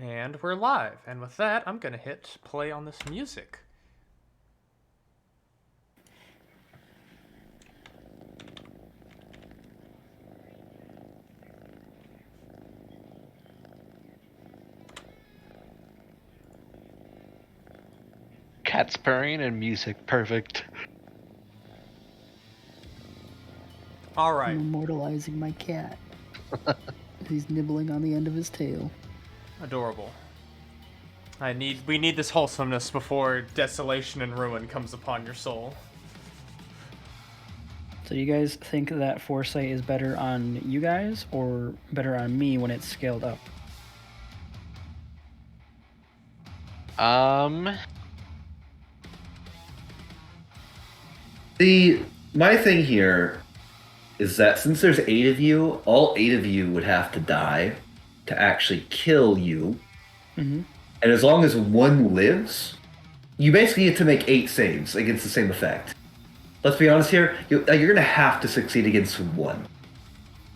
And we're live. And with that, I'm going to hit play on this music. Cats purring and music, perfect. All I'm right. immortalizing my cat. He's nibbling on the end of his tail. Adorable. We need this wholesomeness before desolation and ruin comes upon your soul. So you guys think that foresight is better on you guys or better on me when it's scaled up? My thing here is that since there's 8 of you, all 8 of you would have to die to actually kill you. Mm-hmm. And as long as one lives, you basically get to make 8 saves against the same effect. Let's be honest here, you're going to have to succeed against one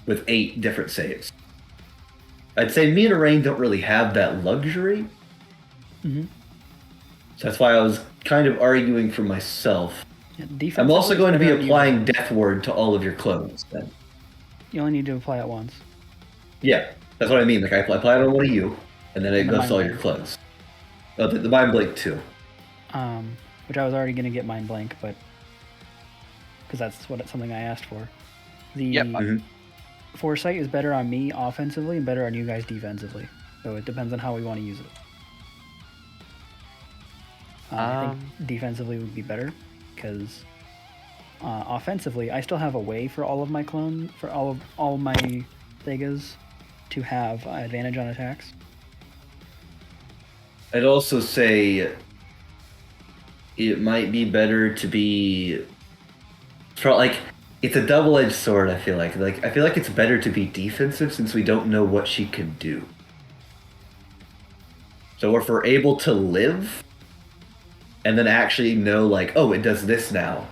with 8 different saves. I'd say me and Arain don't really have that luxury. Mm-hmm. So that's why I was kind of arguing for myself. Yeah, I'm also going to be applying Death Ward to all of your clones then. You only need to apply it once. Yeah, that's what I mean. Like, I apply it on one of you, and then it goes to all your clones. Oh, the Mind Blink too. Which I was already going to get Mind Blank, but... because that's something I asked for. The Foresight is better on me offensively and better on you guys defensively. So it depends on how we want to use it. I think defensively would be better, because offensively, I still have a way for all of my all my Thegas to have advantage on attacks. I'd also say it might be better to be, it's a double-edged sword. I feel like it's better to be defensive since we don't know what she can do. So if we're able to live, and then actually know, like, oh, it does this now.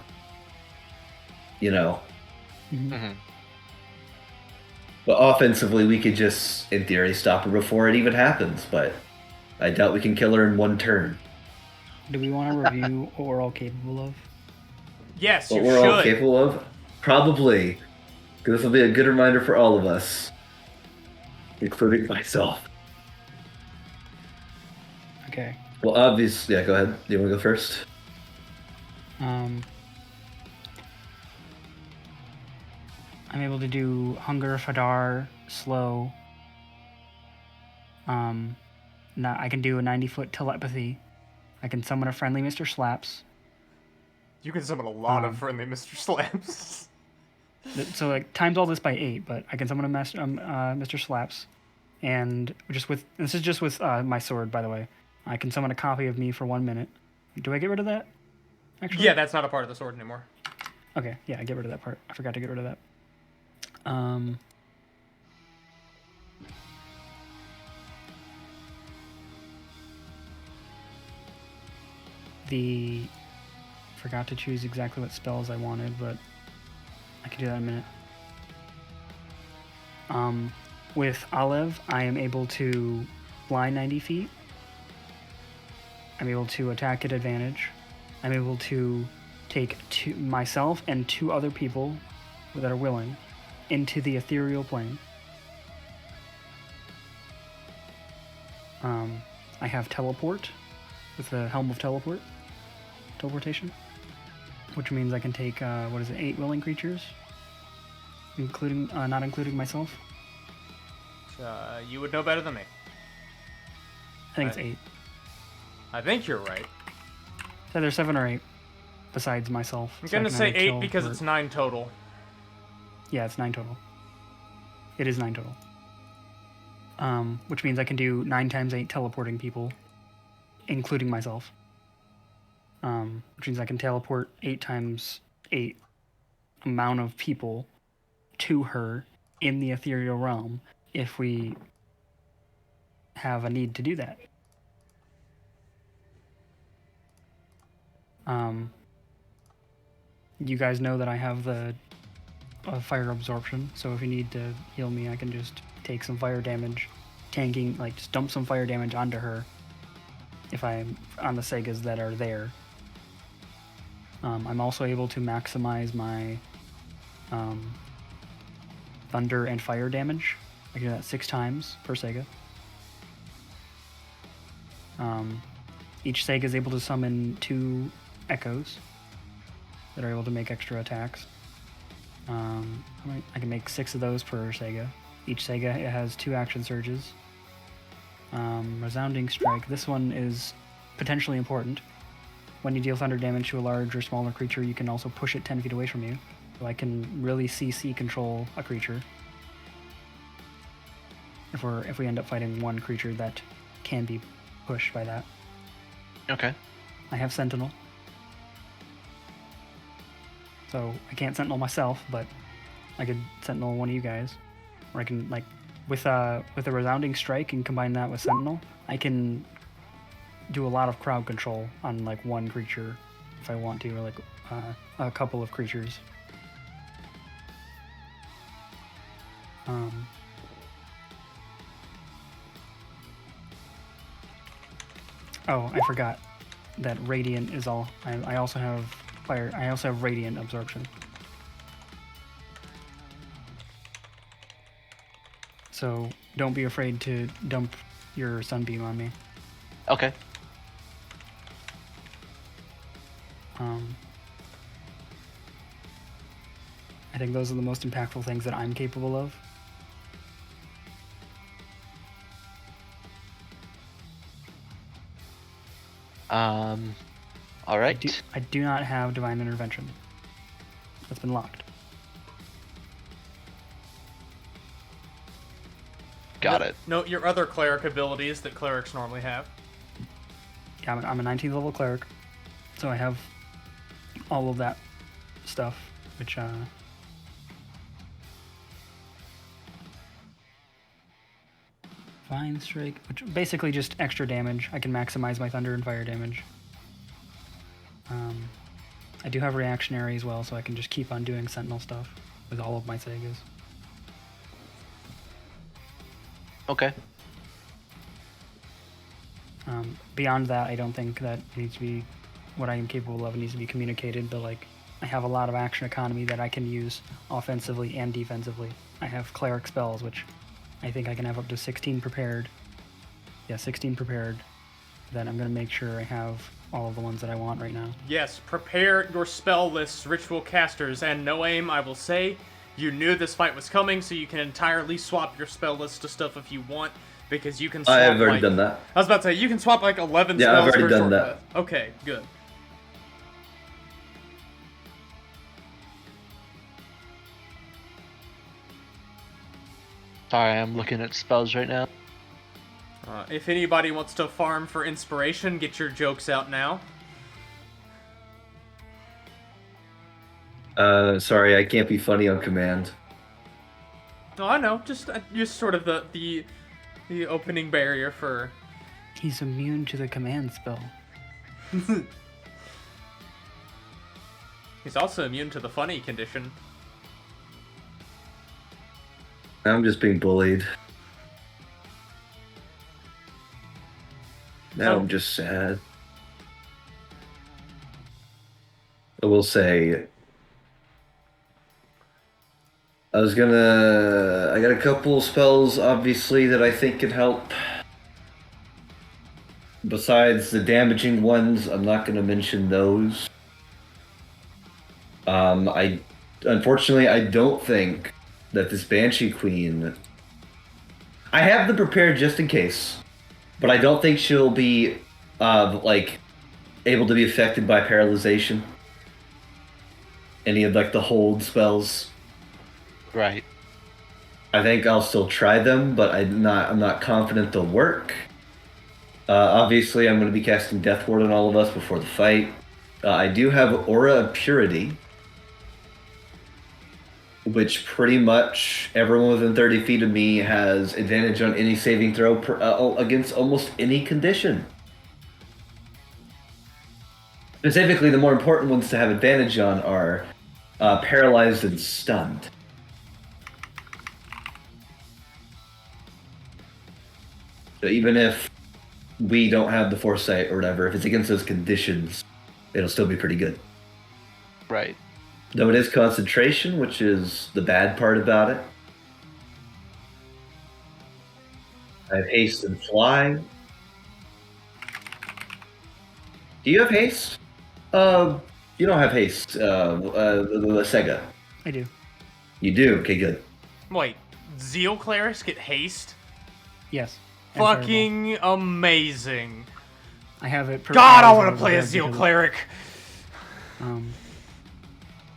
You know? Mm-hmm. But offensively, we could just, in theory, stop her before it even happens, but I doubt we can kill her in one turn. Do we want to review what we're all capable of? Yes, what you we're should. all capable of? Probably. Because this will be a good reminder for all of us. Including myself. Okay. Well, obviously, yeah, go ahead. Do you want to go first? I'm able to do Hunger, Fadar, Slow. I can do a 90-foot telepathy. I can summon a friendly Mr. Slaps. You can summon a lot of friendly Mr. Slaps. So like times all this by 8, but I can summon a Mr. Slaps, and this is just with my sword, by the way. I can summon a copy of me for 1 minute. Do I get rid of that? Actually, yeah, that's not a part of the sword anymore. Okay, yeah, I get rid of that part. I forgot to get rid of that. Forgot to choose exactly what spells I wanted, but I can do that in a minute. With Olive, I am able to fly 90 feet. I'm able to attack at advantage. I'm able to take myself and 2 other people that are willing into the ethereal plane. I have teleport with the Helm of teleportation, which means I can take 8 willing creatures, including not including myself. You would know better than me. I think it's 8. I think you're right. So there's 7 or 8 besides myself. I'm gonna say 8 because it's 9 total. Yeah, it's 9 total. It is 9 total. Which means I can do 9 times 8 teleporting people, including myself. Which means I can teleport 8 times 8 amount of people to her in the ethereal realm if we have a need to do that. You guys know that I have the fire absorption, so if you need to heal me, I can just take some fire damage tanking, like just dump some fire damage onto her if I'm on the Segas that are there. I'm also able to maximize my thunder and fire damage. I can do that 6 times per Sega. Each Sega is able to summon 2 echoes that are able to make extra attacks. I can make 6 of those per Sega. Each Sega has 2 action surges. Resounding Strike. This one is potentially important. When you deal thunder damage to a large or smaller creature, you can also push it 10 feet away from you. So I can really CC control a creature. If we end up fighting one creature that can be pushed by that. Okay. I have Sentinel. So I can't Sentinel myself, but I could Sentinel one of you guys. Or I can, like, with a Resounding Strike and combine that with Sentinel, I can do a lot of crowd control on, like, one creature if I want to, or, like, a couple of creatures. Oh, I forgot that Radiant is all. I also have fire. I also have Radiant Absorption. So don't be afraid to dump your Sunbeam on me. Okay. I think those are the most impactful things that I'm capable of. All right. I do not have Divine Intervention. That's been locked. Got it. Note your other cleric abilities that clerics normally have. Yeah, I'm a 19th level cleric, so I have all of that stuff, which Vine Strike, which basically just extra damage. I can maximize my thunder and fire damage. I do have reactionary as well, so I can just keep on doing Sentinel stuff with all of my Segas. Okay. Beyond that, I don't think that needs to be what I am capable of. It needs to be communicated, but like I have a lot of action economy that I can use offensively and defensively. I have cleric spells, which I think I can have up to 16 prepared. Yeah, 16 prepared. Then I'm going to make sure I have all of the ones that I want right now. Yes, prepare your spell lists, ritual casters, and no aim, I will say. You knew this fight was coming, so you can entirely swap your spell list to stuff if you want, because you can swap, I have already done that. I was about to say, you can swap like 11 Yeah, spells I've already for a done short that. rest. Okay, good. Sorry, I'm looking at spells right now. If anybody wants to farm for inspiration, get your jokes out now. Sorry, I can't be funny on command. No, I know. Just sort of the opening barrier for. He's immune to the command spell. He's also immune to the funny condition. I'm just being bullied. Now Oh. I'm just sad. I will say, I got a couple spells, obviously, that I think could help. Besides the damaging ones, I'm not going to mention those. Unfortunately, I don't think that this Banshee Queen... I have them prepared just in case, but I don't think she'll be, able to be affected by paralyzation. Any of, the hold spells. Right. I think I'll still try them, but I'm not confident they'll work. Obviously, I'm going to be casting Death Ward on all of us before the fight. I do have Aura of Purity, which pretty much everyone within 30 feet of me has advantage on any saving throw against almost any condition. Specifically, the more important ones to have advantage on are paralyzed and stunned. So even if we don't have the foresight or whatever, if it's against those conditions, it'll still be pretty good. Right. Though it is concentration, which is the bad part about it. I have haste and fly. Do you have haste? You don't have haste. The Sega. I do. You do. Okay, good. Wait, Zeal clerics get haste? Yes. and Fireball. Fucking amazing. I have it. God, I want to play a Zeal cleric. I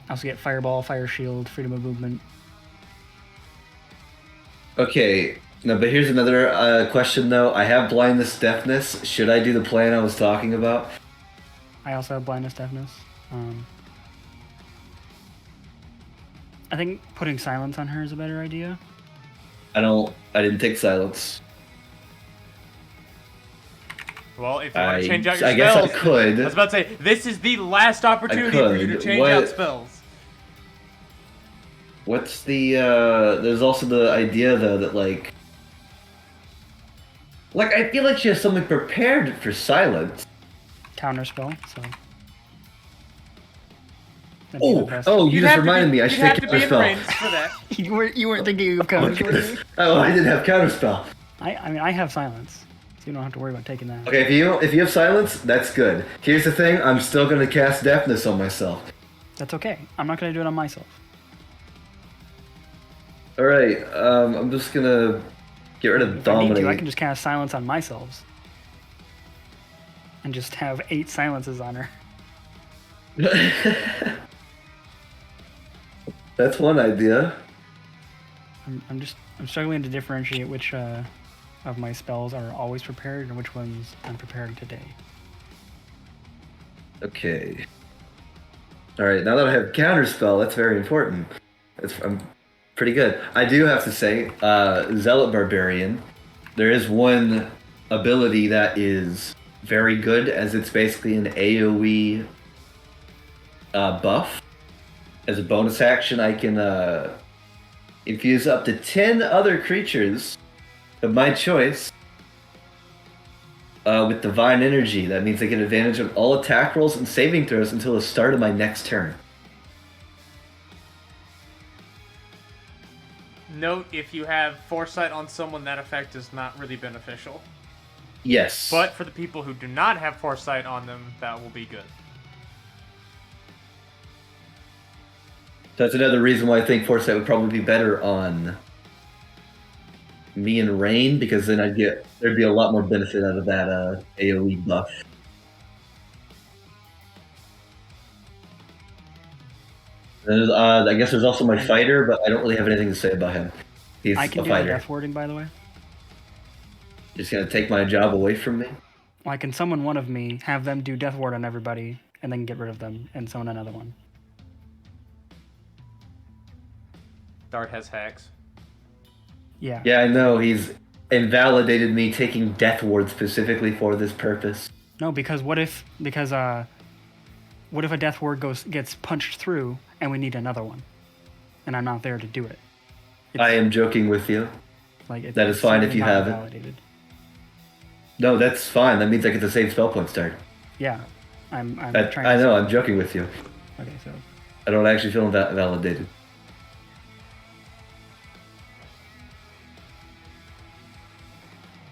also get Fireball, Fire Shield, Freedom of Movement. Okay. No, but here's another question though. I have blindness, deafness. Should I do the plan I was talking about? I also have Blindness, Deafness. I think putting Silence on her is a better idea. I didn't take silence. Well, if you want to change out your I spells, guess I could. I was about to say, this is the last opportunity for you to change out spells. What's the there's also the idea though that like I feel like she has something prepared for silence. Counter spell, so. That'd be the best. You just reminded me. I should have take to be in counterspell. range for that. you weren't thinking of counter. were you? Oh, I didn't have counterspell. I mean, I have Silence, so you don't have to worry about taking that. Okay, if you have silence, that's good. Here's the thing: I'm still gonna cast deafness on myself. That's okay. I'm not gonna do it on myself. All right, I'm just gonna get rid of If I need dominate. to, I can just cast Silence on myself. And just have 8 silences on her. That's one idea. I'm struggling to differentiate which of my spells are always prepared and which ones I'm preparing today. Okay. All right. Now that I have counterspell, that's very important. I'm pretty good. I do have to say, Zealot Barbarian. There is one ability that is very good, as it's basically an AOE buff. As a bonus action, I can infuse up to 10 other creatures of my choice with Divine Energy. That means I get advantage on all attack rolls and saving throws until the start of my next turn. Note, if you have foresight on someone, that effect is not really beneficial. Yes. But for the people who do not have foresight on them, that will be good. That's another reason why I think Foresight would probably be better on me and Rain, because then there'd be a lot more benefit out of that AoE buff. I guess there's also my fighter, but I don't really have anything to say about him. He's I a can do the fighter. death warding, by the way. Just gonna take my job away from me? Well, I can summon one of me, have them do death ward on everybody, and then get rid of them and summon another one. Dart has hacks. Yeah. Yeah, I know. He's invalidated me taking Death Ward specifically for this purpose. No, because what if a death ward gets punched through and we need another one, and I'm not there to do it? I am joking with you. That is fine if you have it. Invalidated. No, that's fine. That means I get the same spell point start. Yeah, I'm trying. I know. I'm joking with you. Okay, so I don't actually feel validated.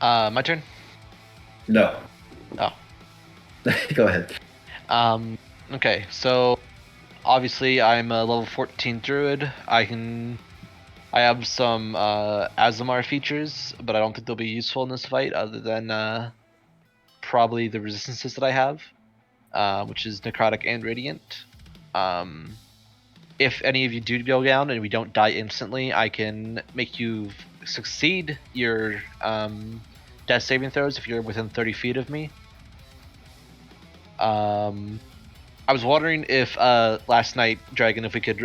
My turn? No. Oh. Go ahead. Okay, so obviously I'm a level 14 druid. I have some Azamar features, but I don't think they'll be useful in this fight other than probably the resistances that I have, which is necrotic and radiant. If any of you do go down and we don't die instantly, I can make you succeed your death saving throws if you're within 30 feet of me. I was wondering if last night, Dragon, if we could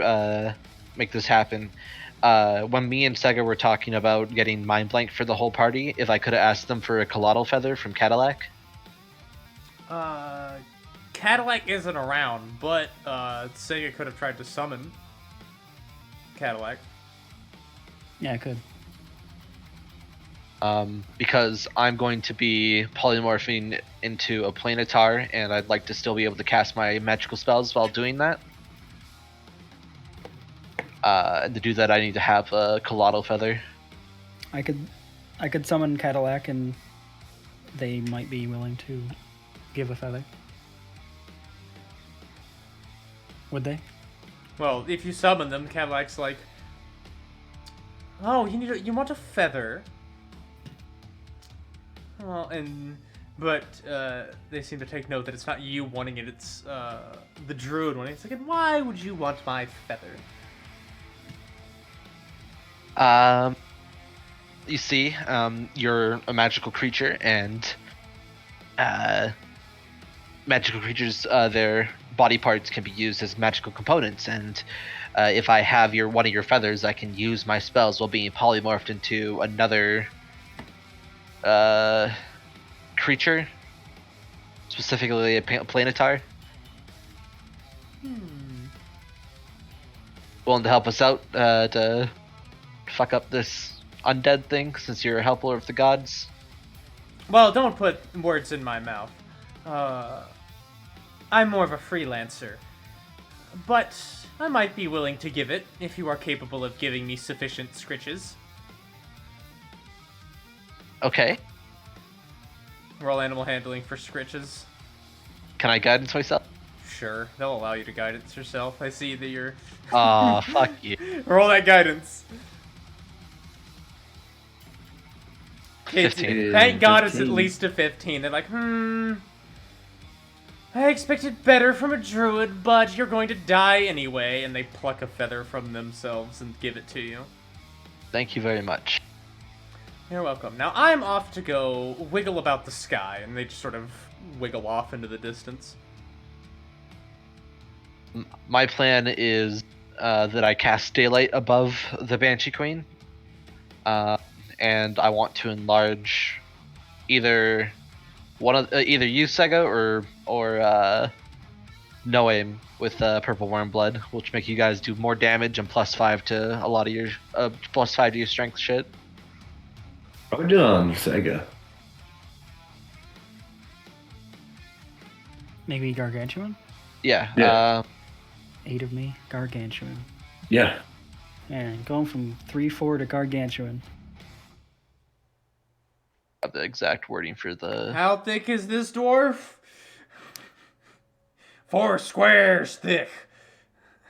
make this happen. When me and Sega were talking about getting mind blank for the whole party, if I could have asked them for a Colotl feather from Cadillac. Cadillac isn't around, but Sega could have tried to summon Cadillac. yeah, I could. because I'm going to be polymorphing into a planetar, and I'd like to still be able to cast my magical spells while doing that. And to do that, I need to have a Colotto Feather. I could summon Cadillac, and they might be willing to give a feather. Would they? Well, if you summon them, Cadillac's like, oh, you want a feather? Well, but they seem to take note that it's not you wanting it; it's the druid wanting it. It's like, and why would you want my feather? You see, you're a magical creature, and magical creatures, their body parts can be used as magical components, and if I have one of your feathers, I can use my spells while being polymorphed into another creature, specifically a planetar. Willing to help us out to fuck up this undead thing, since you're a helper of the gods? Well, don't put words in my mouth. I'm more of a freelancer, but I might be willing to give it if you are capable of giving me sufficient scritches. Okay. Roll animal handling for scritches. Can I guidance myself? Sure, they'll allow you to guidance yourself. I see that you're... Aw, fuck you. Roll that guidance. 15. Thank God it's 15. at least a 15. They're like, I expected better from a druid, but you're going to die anyway. And they pluck a feather from themselves and give it to you. Thank you very much. You're welcome. Now I'm off to go wiggle about the sky, and they just sort of wiggle off into the distance. My plan is that I cast daylight above the Banshee Queen, and I want to enlarge either either you, Sega, or Noam with purple worm blood, which make you guys do more damage and +5 to a lot of your +5 to your strength shit. Roger on Sega. Maybe Gargantuan? Yeah. Yeah. 8 of me, Gargantuan. Yeah. And going from 3-4 to Gargantuan. The exact wording for the... How thick is this dwarf? 4 squares thick.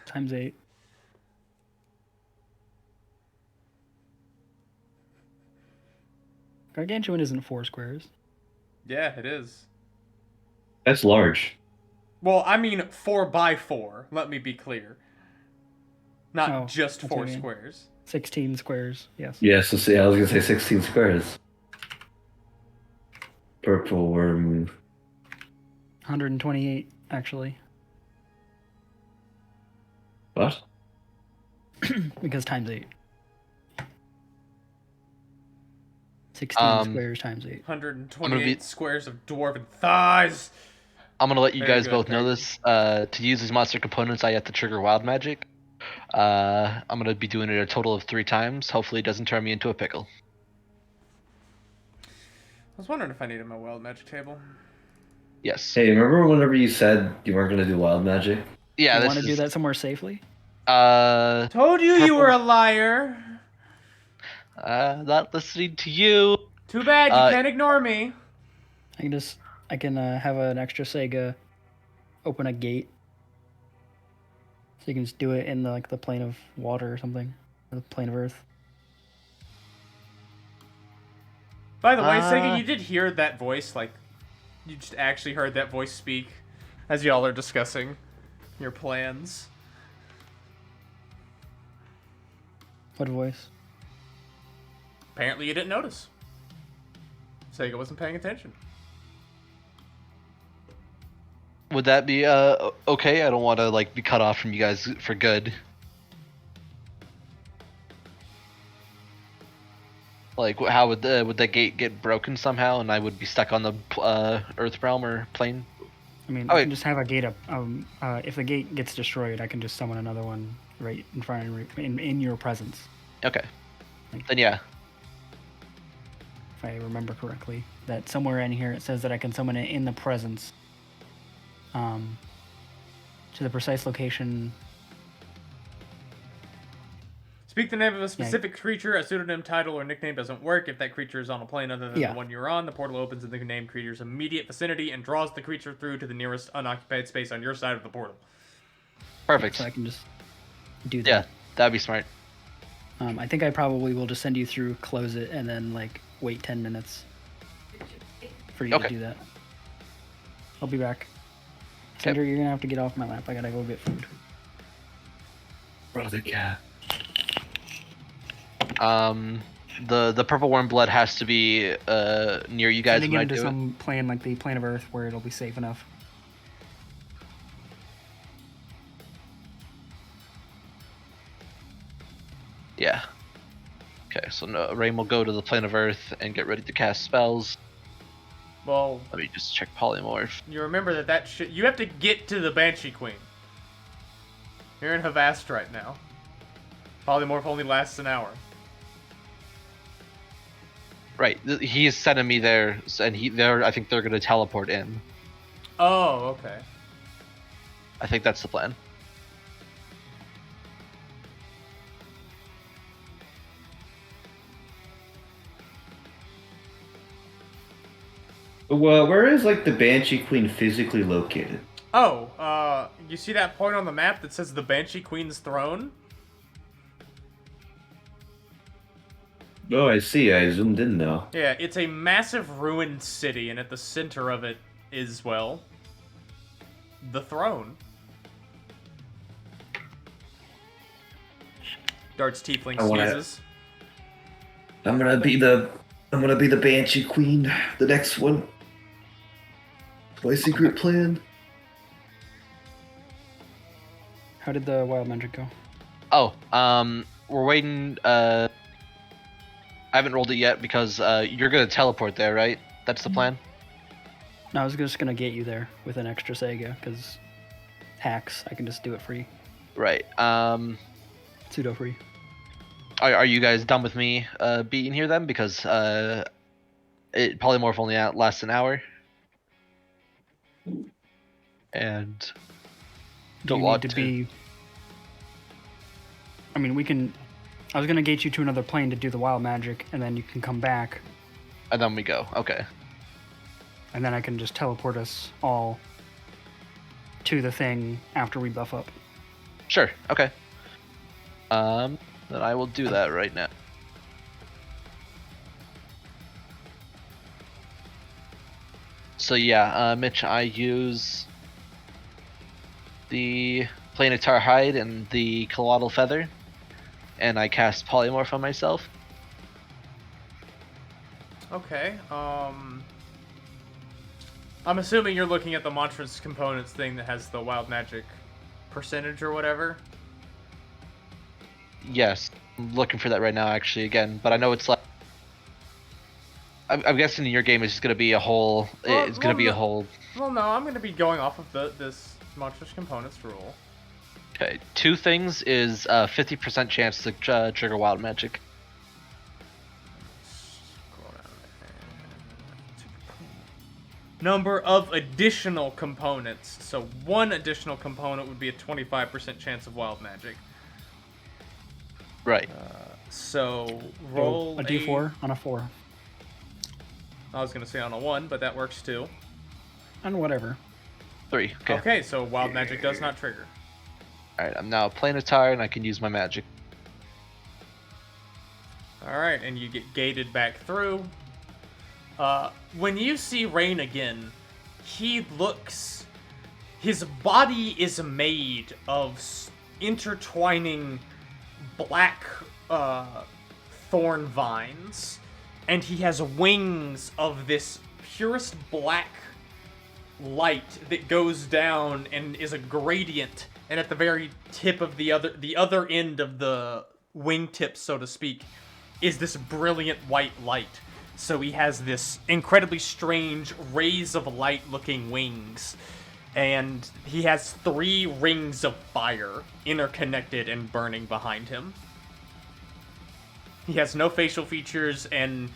Times 8. Gargantuan isn't 4 squares. Yeah, it is. That's large. Well, I mean 4 by 4. Let me be clear. Not Oh, just that's 4 what I mean. squares. 16 squares, yes. Yeah, so see, I was gonna say 16 squares. Purple worm. 128, actually. What? Because times 8. 16 squares times 8. 128 squares of dwarven thighs. I'm gonna let you Very guys good, both know very this. To use these monster components, I have to trigger wild magic. I'm gonna be doing it a total of 3 times. Hopefully, it doesn't turn me into a pickle. I was wondering if I needed my wild magic table. Yes. Hey, remember whenever you said you weren't gonna do wild magic? Yeah. You This want to is. do that somewhere safely? Told you you were a liar. Not listening to you. Too bad you can't ignore me. I can have an extra Sega open a gate. So you can just do it in the plane of water or something. Or the plane of earth. By the way, Sega, you did hear that voice, like, you just actually heard that voice speak as y'all are discussing your plans. What voice? Apparently you didn't notice. Sega wasn't paying attention. Would that be okay? I don't want to be cut off from you guys for good. How would the gate get broken somehow, and I would be stuck on the Earth realm or plane? I mean, Oh, I wait. can just have a gate up. If the gate gets destroyed, I can just summon another one right in front of in your presence. Okay. Then yeah. if I remember correctly, that somewhere in here it says that I can summon it in the presence. To the precise location. Speak the name of a specific creature. A pseudonym, title, or nickname doesn't work. If that creature is on a plane other than the one you're on, the portal opens in the named creature's immediate vicinity and draws the creature through to the nearest unoccupied space on your side of the portal. Perfect. So I can just do that. Yeah, that'd be smart. I think I probably will just send you through, close it, and then like wait 10 minutes for you to do that. I'll be back. Sandra, you're gonna have to get off my lap. I gotta go get food. Brother cat. The purple worm blood has to be near you guys when I do it. Some plane like the plane of Earth where it'll be safe enough. Yeah. Okay, so Rain will go to the plane of Earth and get ready to cast spells. Well, let me just check polymorph. You remember that shit. You have to get to the Banshee Queen. You're in Havast right now. Polymorph only lasts an hour. Right, he's sending me there, and I think they're gonna teleport in. Oh, okay. I think that's the plan. Well, where is like the Banshee Queen physically located? Oh, you see that point on the map that says the Banshee Queen's throne? Oh, I see. I zoomed in now. Yeah, it's a massive ruined city, and at the center of it is, well, the throne. Darts Tiefling sneezes. I'm gonna be the Banshee Queen, the next one. My secret plan. How did the wild magic go? Oh, we're waiting. I haven't rolled it yet because you're gonna teleport there, right? That's the plan. No, I was just gonna get you there with an extra Sega because hacks. I can just do it free. Right. Pseudo free. Are you guys done with me being here then? Because polymorph only lasts an hour. And Do you need to be? I mean, we can. I was gonna gate you to another plane to do the wild magic, and then you can come back. And then we go. Okay. And then I can just teleport us all to the thing after we buff up. Sure. Okay. Then I will do that right now. So yeah, Mitch, I use the Planetar Hide and the Colloidal Feather, and I cast Polymorph on myself. Okay, I'm assuming you're looking at the Monstrous Components thing that has the wild magic percentage or whatever? Yes, I'm looking for that right now actually again, but I know it's like... I'm guessing in your game it's just going to be a whole... It's going to be a whole... Well, no, I'm going to be going off of this Monstrous Components rule. Okay, two things is 50% chance to trigger wild magic. Number of additional components. So one additional component would be a 25% chance of wild magic. Right. So roll a d4 on a 4. I was going to say on a 1, but that works too. On whatever. 3. Okay. Okay, so wild magic does not trigger. Alright, I'm now a Planetar and I can use my magic. Alright, and you get gated back through. When you see Rain again, he looks... His body is made of intertwining black thorn vines, and he has wings of this purest black light that goes down and is a gradient, and at the very tip of the other end of the wingtip, so to speak, is this brilliant white light. So he has this incredibly strange rays of light looking wings, and he has 3 rings of fire interconnected and burning behind him. He has no facial features, and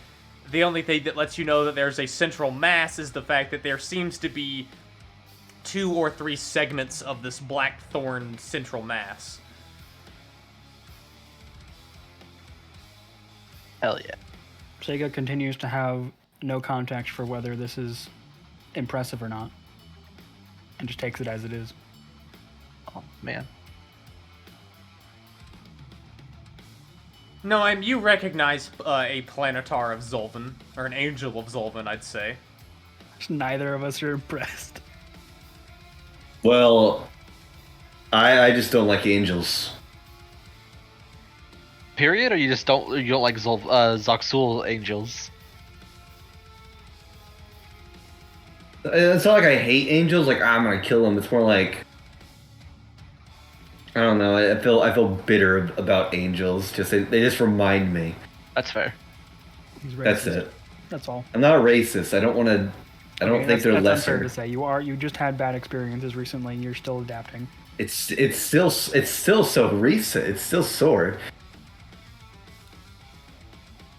The only thing that lets you know that there's a central mass is the fact that there seems to be 2 or 3 segments of this blackthorn central mass. Hell yeah. Sega continues to have no context for whether this is impressive or not, and just takes it as it is. Oh man. No, you recognize a planetar of Zolvan, or an angel of Zolvan, I'd say. Neither of us are impressed. Well, I just don't like angels. Period, or you don't like Zoxul angels? It's not like I hate angels. Like I'm gonna kill them. It's more like I don't know. I feel bitter about angels. Just they just remind me. That's fair. He's racist. That's it. That's all. I'm not a racist. I don't want to. I don't think they're that's lesser. unfair to say. You just had bad experiences recently, and you're still adapting. It's still so recent. It's still sore.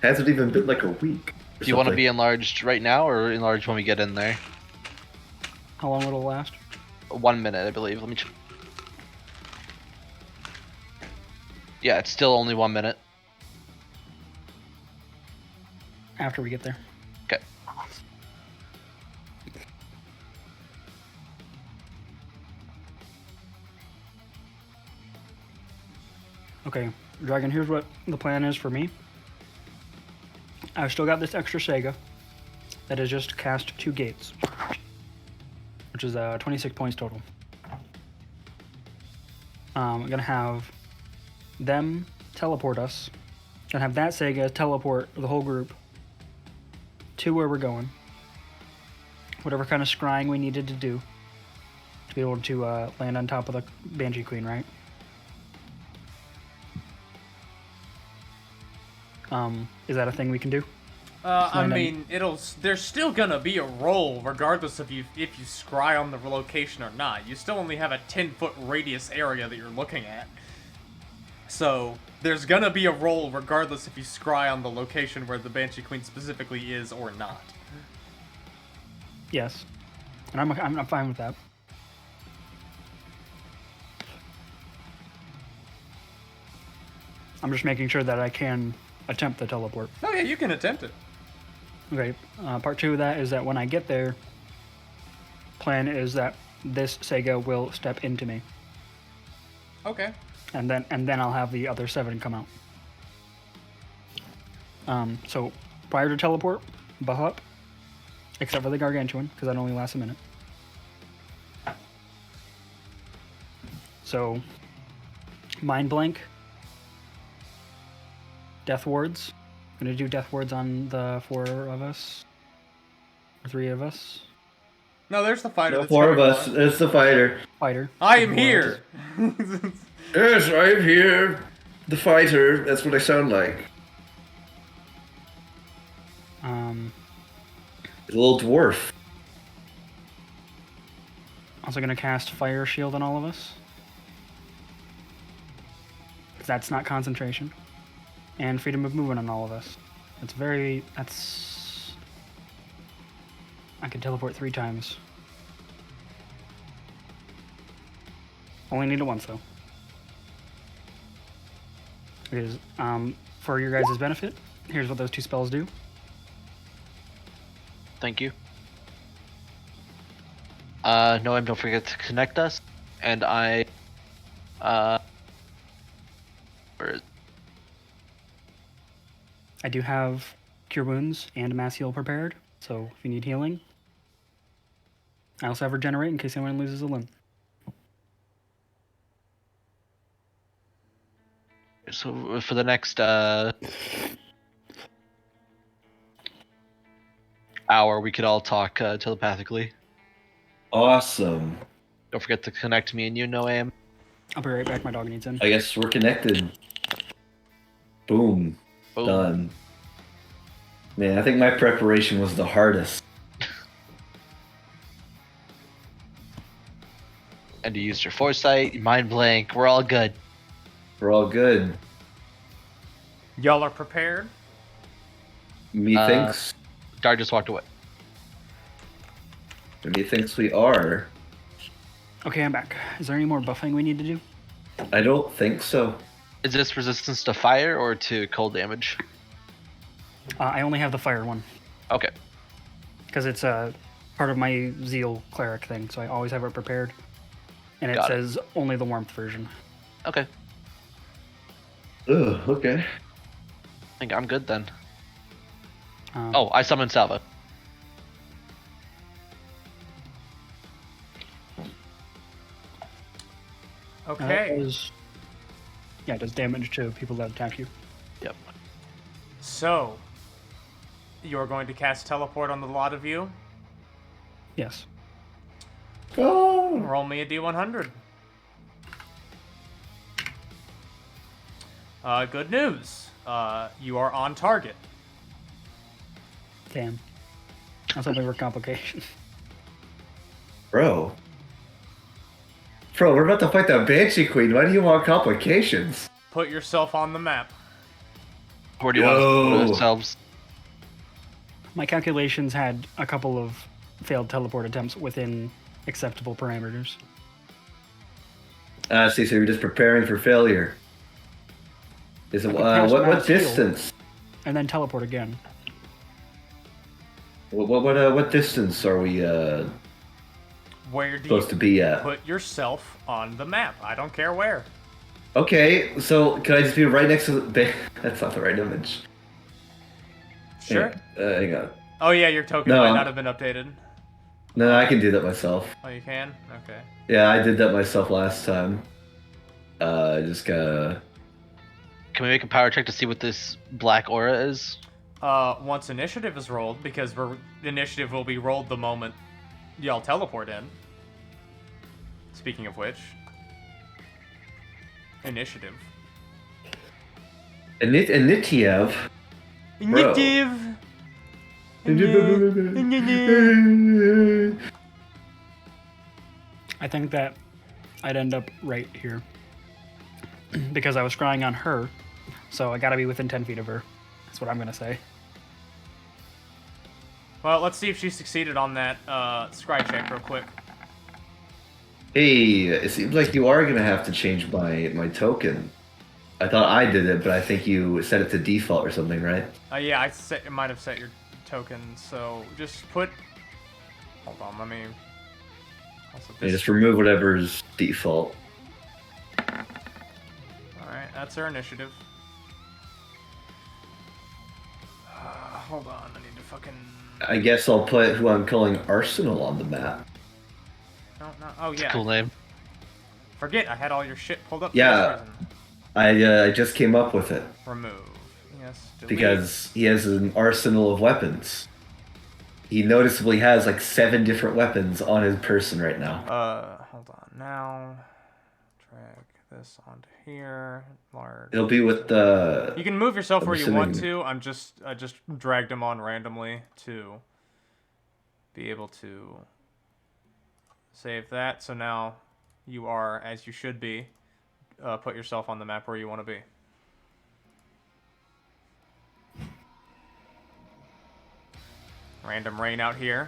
Hasn't even been like a week. Do you want to be enlarged right now, or enlarged when we get in there? How long will it last? 1 minute, I believe. Let me check. Yeah, it's still only 1 minute. After we get there. Okay. Okay, Dragon, here's what the plan is for me. I've still got this extra Sega that has just cast 2 gates, which is 26 points total. I'm gonna have them teleport us. Gonna have that Sega teleport the whole group to where we're going. Whatever kind of scrying we needed to do to be able to land on top of the Banshee Queen, right? Is that a thing we can do? I mean, there's still gonna be a roll regardless of if you scry on the location or not. You still only have a 10-foot radius area that you're looking at. So, there's gonna be a roll regardless if you scry on the location where the Banshee Queen specifically is or not. Yes. And I'm fine with that. I'm just making sure that I can attempt the teleport. Oh yeah, you can attempt it. Okay, part 2 of that is that when I get there, plan is that this Sega will step into me. Okay. And then I'll have the other 7 come out. So prior to teleport, buff up, except for the Gargantuan, because that only lasts a minute. So, Mind Blank, Death Wards. I'm gonna do Death Wards on the 4 of us, or 3 of us. No, there's the fighter. No, that's 4 of coming us. on. It's the fighter. Fighter. I am Death here. Yes, I'm here. The fighter. That's what I sound like. The little dwarf. Also gonna cast Fire Shield on all of us. 'Cause that's not concentration. And Freedom of Movement on all of us. That's... I can teleport 3 times. Only need it once, though. Because, for your guys' benefit, here's what those 2 spells do. Thank you. Noam, don't forget to connect us. And where is- I do have Cure Wounds and Mass Heal prepared, so if you need healing. I also have Regenerate in case anyone loses a limb. So for the next hour, we could all talk telepathically. Awesome. Don't forget to connect me and you, Noam. I'll be right back, my dog needs in. I guess we're connected. Boom. Boom. Done. Man, I think my preparation was the hardest. And you used your foresight, mind blank. We're all good. We're all good. Y'all are prepared? Methinks Dar just walked away. methinks we are. Okay, I'm back. Is there any more buffing we need to do? I don't think so. Is this resistance to fire or to cold damage? I only have the fire one Okay. because it's part of my Zeal cleric thing, so I always have it prepared. And it Got it. says only the warmth version. Okay. Ugh, okay. I think I'm good then. Um, I summoned Salva. Okay. Yeah, it does damage to people that attack you. Yep. So, you're going to cast teleport on the lot of you. Yes. Oh. Roll me a d100. Good news. You are on target. Damn. I was hoping for complication. Bro, we're about to fight the Banshee Queen. Why do you want complications? Put yourself on the map. Where do you want us to Yo. put ourselves? My calculations had a couple of failed teleport attempts within acceptable parameters. See, so you're just preparing for failure. Is it I can cast what Mass Heal. distance? And then teleport again. What distance are we Where do supposed to you be at? put yourself on the map? I don't care where. Okay, so can I just be right next to the? That's not the right image. Sure. Hang on. Oh yeah, your token No. might not have been updated. No, I can do that myself. Oh, you can? Okay. Yeah, I did that myself last time. Just gotta. Can we make a power check to see what this black aura is? Once initiative is rolled, because initiative will be rolled the moment y'all teleport in. Speaking of which, initiative. Initiative. Bro. I think that I'd end up right here. Because I was scrying on her, so I gotta be within 10 feet of her. That's what I'm gonna say. Well, let's see if she succeeded on that scry check real quick. Hey, it seems like you are gonna have to change my token. I thought I did it, but I think you set it to default or something, right? Yeah, I might have set your token, so just put... Hold on, let me... Also, Yeah, just remove whatever's default. Alright, that's our initiative. Hold on, I need to fucking... I guess I'll put who I'm calling Arsenal on the map. No, oh yeah. Cool name. Forget, I had all your shit pulled up. Yeah. For this reason. I just came up with it Remove. Yes, delete. because he has an arsenal of weapons. He noticeably has like 7 different weapons on his person right now. Hold on. Now, drag this onto here. Large. It'll be with the. You can move yourself I'm where you want assuming- to. I just dragged him on randomly to be able to save that. So now you are as you should be. Put yourself on the map where you want to be. Random rain out here.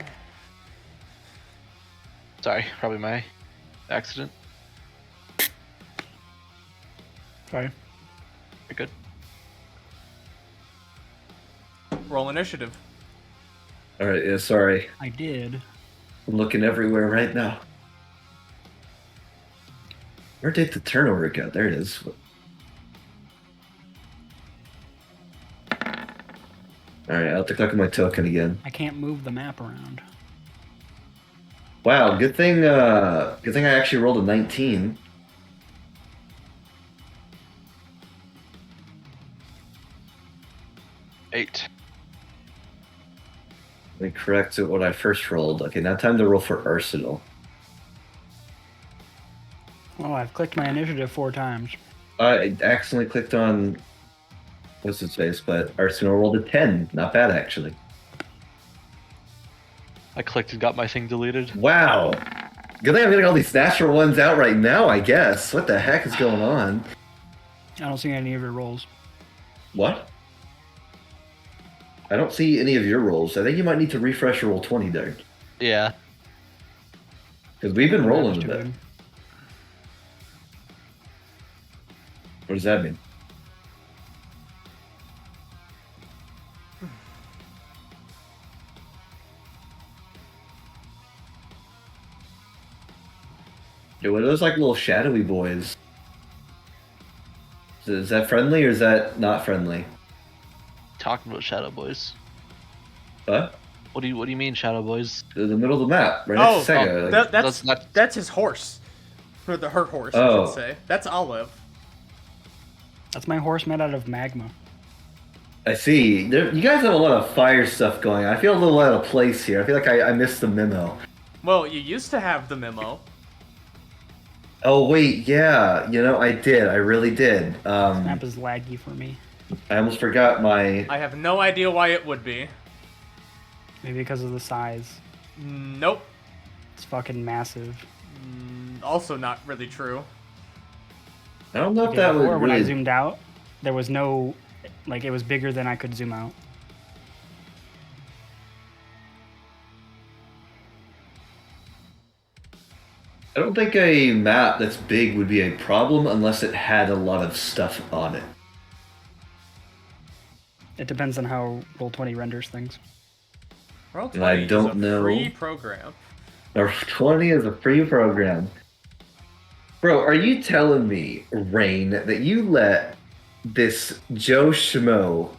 Sorry, probably my accident. Sorry. You're good. Roll initiative. All right, yeah, sorry. I did. I'm looking everywhere right now. Where did the turnover go? There it is. All right, I'll have to click on my token again. I can't move the map around. Wow, good thing. Good thing I actually rolled a 19. Eight. Let me correct what I first rolled. Okay, now time to roll for Arsenal. Well, I've clicked my initiative 4 times. I accidentally clicked on what's his face, but Arsenal rolled a 10. Not bad, actually. I clicked and got my thing deleted. Wow. Good thing I'm getting all these natural ones out right now, I guess. What the heck is going on? I don't see any of your rolls. What? I don't see any of your rolls. I think you might need to refresh roll 20 there. Yeah. Because we've been That was rolling a too bit. good. What does that mean? Dude, what are those like little shadowy boys? Is that friendly or is that not friendly? Talking about Shadow Boys. Huh? What do you mean, Shadow Boys? In the middle of the map, right next to Sega. Like, That's his horse. Or her horse, I Oh. should say. That's Olive. That's my horse made out of magma. I see. You guys have a lot of fire stuff going on. I feel a little out of place here. I feel like I missed the memo. Well, you used to have the memo. Oh wait, yeah. You know, I did. I really did. This map is laggy for me. I almost forgot my. I have no idea why it would be. Maybe because of the size. Nope. It's fucking massive. Also not really true. I don't know if Okay, that before, would when I really. zoomed out, there was no, like, it was bigger than I could zoom out. I don't think a map that's big would be a problem unless it had a lot of stuff on it. It depends on how Roll20 renders things. Roll20 And I don't is a know. free program. Or 20 is a free program. Bro, are you telling me, Rain, that you let this Joe Schmo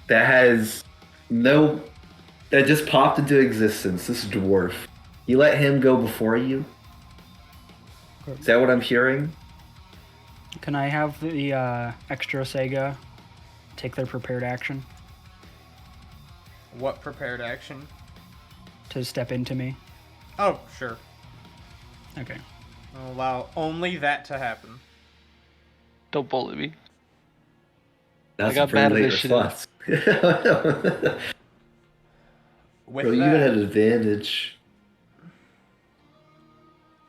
that has no. that just popped into existence, this dwarf, you let him go before you? Is that what I'm hearing? Can I have the extra Sega take their prepared action What prepared action? to step into me? Oh, sure. Okay. I'll allow only that to happen. Don't bully me. That's I got a pretty bad late initiative. response. With Bro, you that, had an advantage.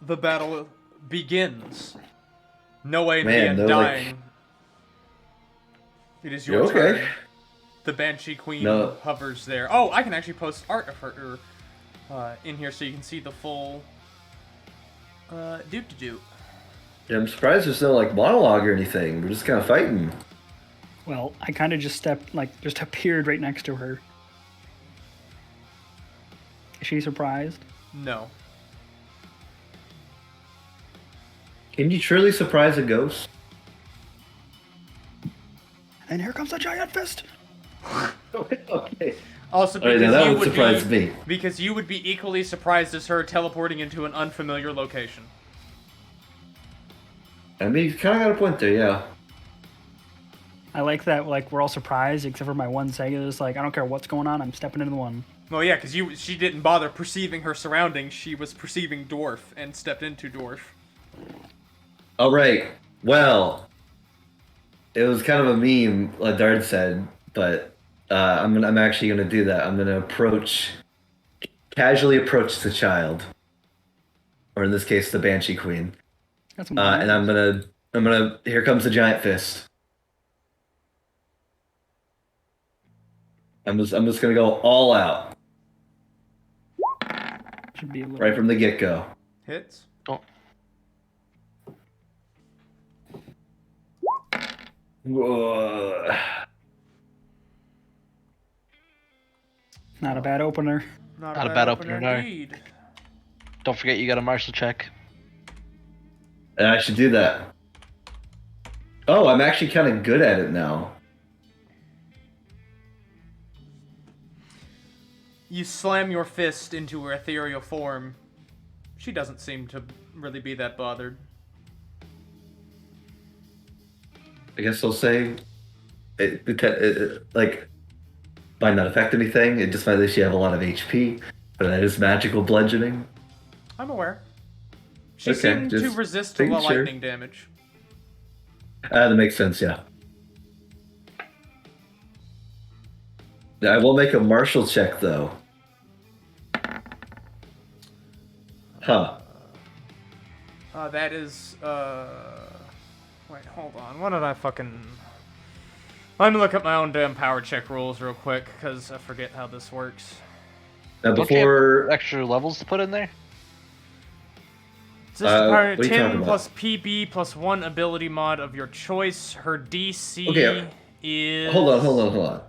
the battle begins. No way Man, in they're dying. like- It is You your okay? turn. The Banshee Queen No. hovers there. Oh, I can actually post art of her in here so you can see the full doop-de-doop. Yeah, I'm surprised there's no like monologue or anything. We're just kind of fighting. Well, I kind of just appeared right next to her. Is she surprised? No. Can you truly surprise a ghost? And here comes a giant fist! Okay. Also, All right, because now that you would would surprise be me. because you would be equally surprised as her teleporting into an unfamiliar location. I mean, you kind of got a point there, yeah. I like that, like, we're all surprised, except for my one Sega that's like, I don't care what's going on, I'm stepping into the one. Well, yeah, because she didn't bother perceiving her surroundings. She was perceiving dwarf and stepped into dwarf. All right. Well, it was kind of a meme, like Dard said, but I'm actually gonna do that. I'm gonna casually approach the child, or in this case, the Banshee Queen, That's some and I'm gonna. Here comes the giant fist. I'm just gonna go all out should be a little right from the get go. Hits. Don't. Not a bad opener. Not a bad opener, no. indeed. Don't forget you got a martial check. And I should do that. Oh, I'm actually kind of good at it now. You slam your fist into her ethereal form. She doesn't seem to really be that bothered. I guess I'll say, it like, might not affect anything. It just might let you have a lot of HP, but that is magical bludgeoning. I'm aware. She Okay, seemed to just resist the making sure. lightning damage. That makes sense, yeah. I will make a martial check, though. Huh. That is, wait, hold on. What did I fucking... Let me look up my own damn power check rules real quick, because I forget how this works. Now Don't you have before extra levels to put in there? System power what are you talking 10 about? plus PB plus 1 ability mod of your choice. Her DC Okay, is... hold on.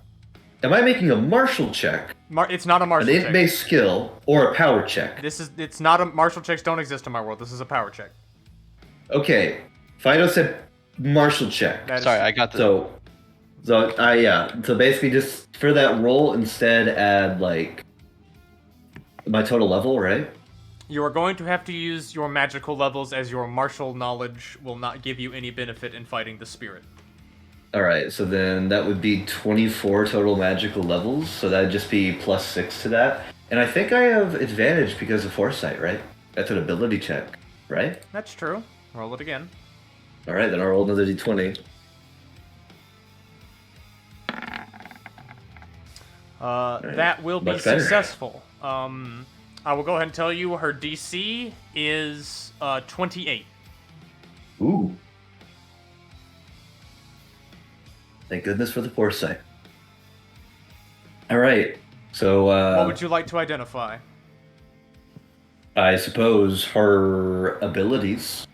Am I making a martial check, It's not a an martial check. int-based skill, or a power check? It's not a... Martial checks don't exist in my world. This is a power check. Okay, Fido said martial check. That is- Sorry, I got the. So basically just for that roll instead add like my total level, right? You are going to have to use your magical levels, as your martial knowledge will not give you any benefit in fighting the spirit. Alright, so then that would be 24 total magical levels, so that'd just be plus 6 to that. And I think I have advantage because of foresight, right? That's an ability check, right? That's true. Roll it again. Alright, then I'll roll another d20. That will be much better. successful. I will go ahead and tell you her DC is 28. Ooh. Thank goodness for the foresight. Alright, so What would you like to identify? I suppose her abilities.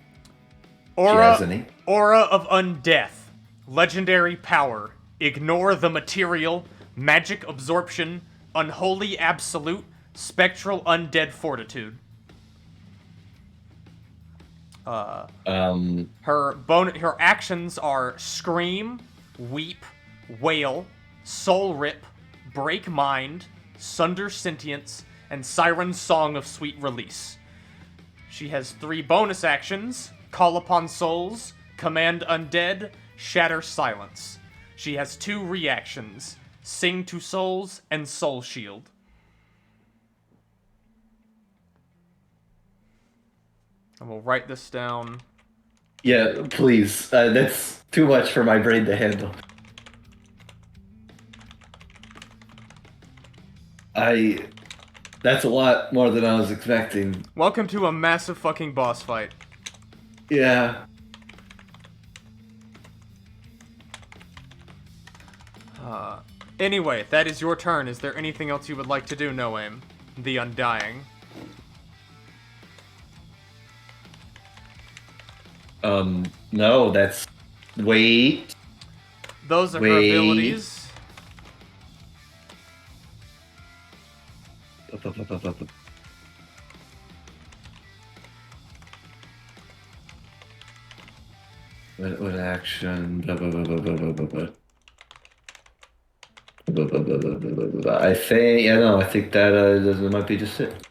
Aura, She has any? Aura of Undeath. Legendary power. Ignore the material. Magic absorption. Unholy absolute. Spectral undead fortitude. Her actions are scream, weep, wail, soul rip, break mind, sunder sentience, and siren song of sweet release. She has 3 bonus actions: call upon souls, command undead, shatter silence. She has 2 reactions: sing to souls and soul shield. And we'll write this down. Yeah, please. That's too much for my brain to handle. That's a lot more than I was expecting. Welcome to a massive fucking boss fight. Yeah. Anyway, that is your turn. Is there anything else you would like to do, Noam? The Undying. No, that's... Wait. Those are her Wait. abilities. What action? I think, I think that might be just it.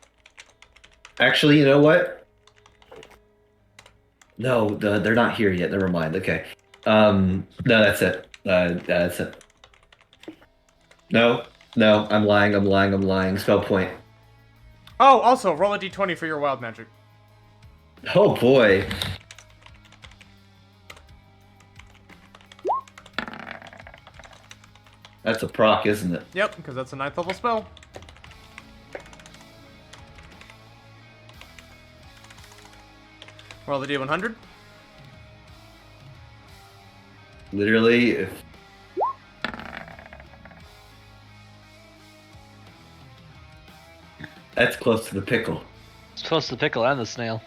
Actually, you know what? No, they're not here yet. Never mind. Okay. No, that's it. That's it. No, I'm lying. Spell point. Oh, also, roll a d20 for your wild magic. Oh boy. That's a proc, isn't it? Yep, because that's a 9th level spell. Roll the d100. Literally, if... That's close to the pickle. It's close to the pickle and the snail.